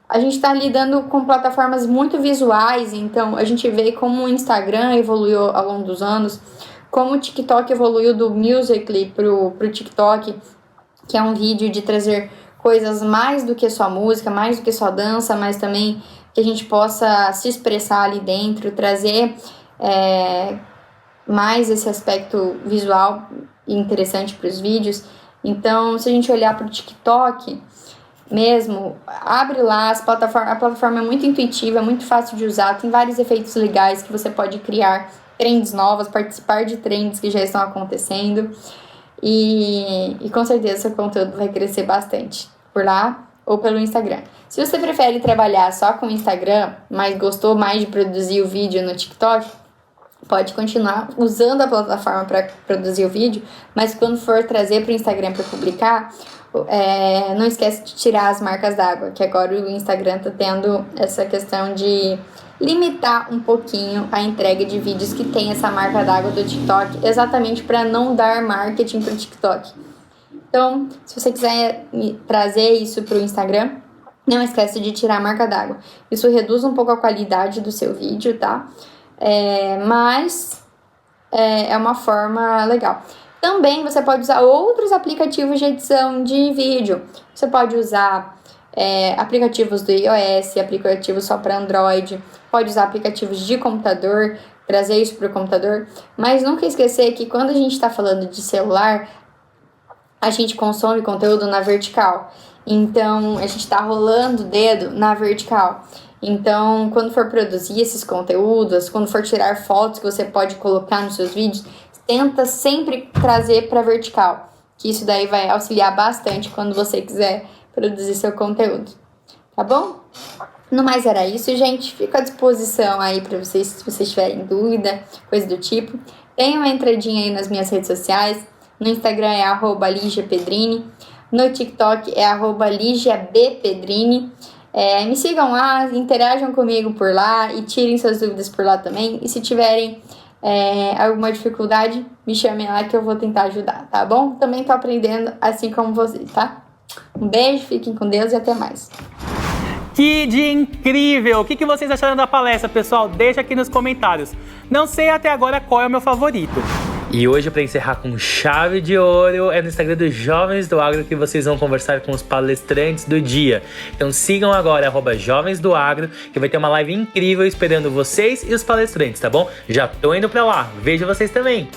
A gente está lidando com plataformas muito visuais, então a gente vê como o Instagram evoluiu ao longo dos anos, como o TikTok evoluiu do Musical.ly pro TikTok, que é um vídeo de trazer coisas mais do que só música, mais do que só dança, mas também que a gente possa se expressar ali dentro, trazer mais esse aspecto visual interessante para os vídeos. Então, se a gente olhar para o TikTok mesmo, abre lá, a plataforma é muito intuitiva, é muito fácil de usar, tem vários efeitos legais que você pode criar, trends novas, participar de trends que já estão acontecendo e com certeza seu conteúdo vai crescer bastante por lá ou pelo Instagram. Se você prefere trabalhar só com o Instagram, mas gostou mais de produzir o vídeo no TikTok, pode continuar usando a plataforma para produzir o vídeo, mas quando for trazer para o Instagram para publicar, não esquece de tirar as marcas d'água, que agora o Instagram está tendo essa questão de limitar um pouquinho a entrega de vídeos que tem essa marca d'água do TikTok, exatamente para não dar marketing para o TikTok. Então, se você quiser trazer isso para o Instagram, não esquece de tirar a marca d'água. Isso reduz um pouco a qualidade do seu vídeo, tá? Mas é uma forma legal. Também você pode usar outros aplicativos de edição de vídeo. Você pode usar aplicativos do iOS, aplicativos só para Android, pode usar aplicativos de computador, trazer isso para o computador, mas nunca esquecer que quando a gente está falando de celular, a gente consome conteúdo na vertical, então a gente está rolando o dedo na vertical. Então, quando for produzir esses conteúdos, quando for tirar fotos que você pode colocar nos seus vídeos, tenta sempre trazer para vertical, que isso daí vai auxiliar bastante quando você quiser produzir seu conteúdo, tá bom? No mais era isso, gente. Fico à disposição aí para vocês, se vocês tiverem dúvida, coisa do tipo. Tem uma entradinha aí nas minhas redes sociais. No Instagram é @LigiaPedrini, no TikTok é @LigiaBpedrini. Me sigam lá, interajam comigo por lá e tirem suas dúvidas por lá também. E se tiverem alguma dificuldade, me chamem lá que eu vou tentar ajudar, tá bom? Também tô aprendendo assim como vocês, tá? Um beijo, fiquem com Deus e até mais. Que dia incrível! O que vocês acharam da palestra, pessoal? Deixa aqui nos comentários. Não sei até agora qual é o meu favorito. E hoje, para encerrar com chave de ouro, é no Instagram dos Jovens do Agro que vocês vão conversar com os palestrantes do dia. Então sigam agora, @jovensdoagro, que vai ter uma live incrível esperando vocês e os palestrantes, tá bom? Já tô indo pra lá. Vejo vocês também.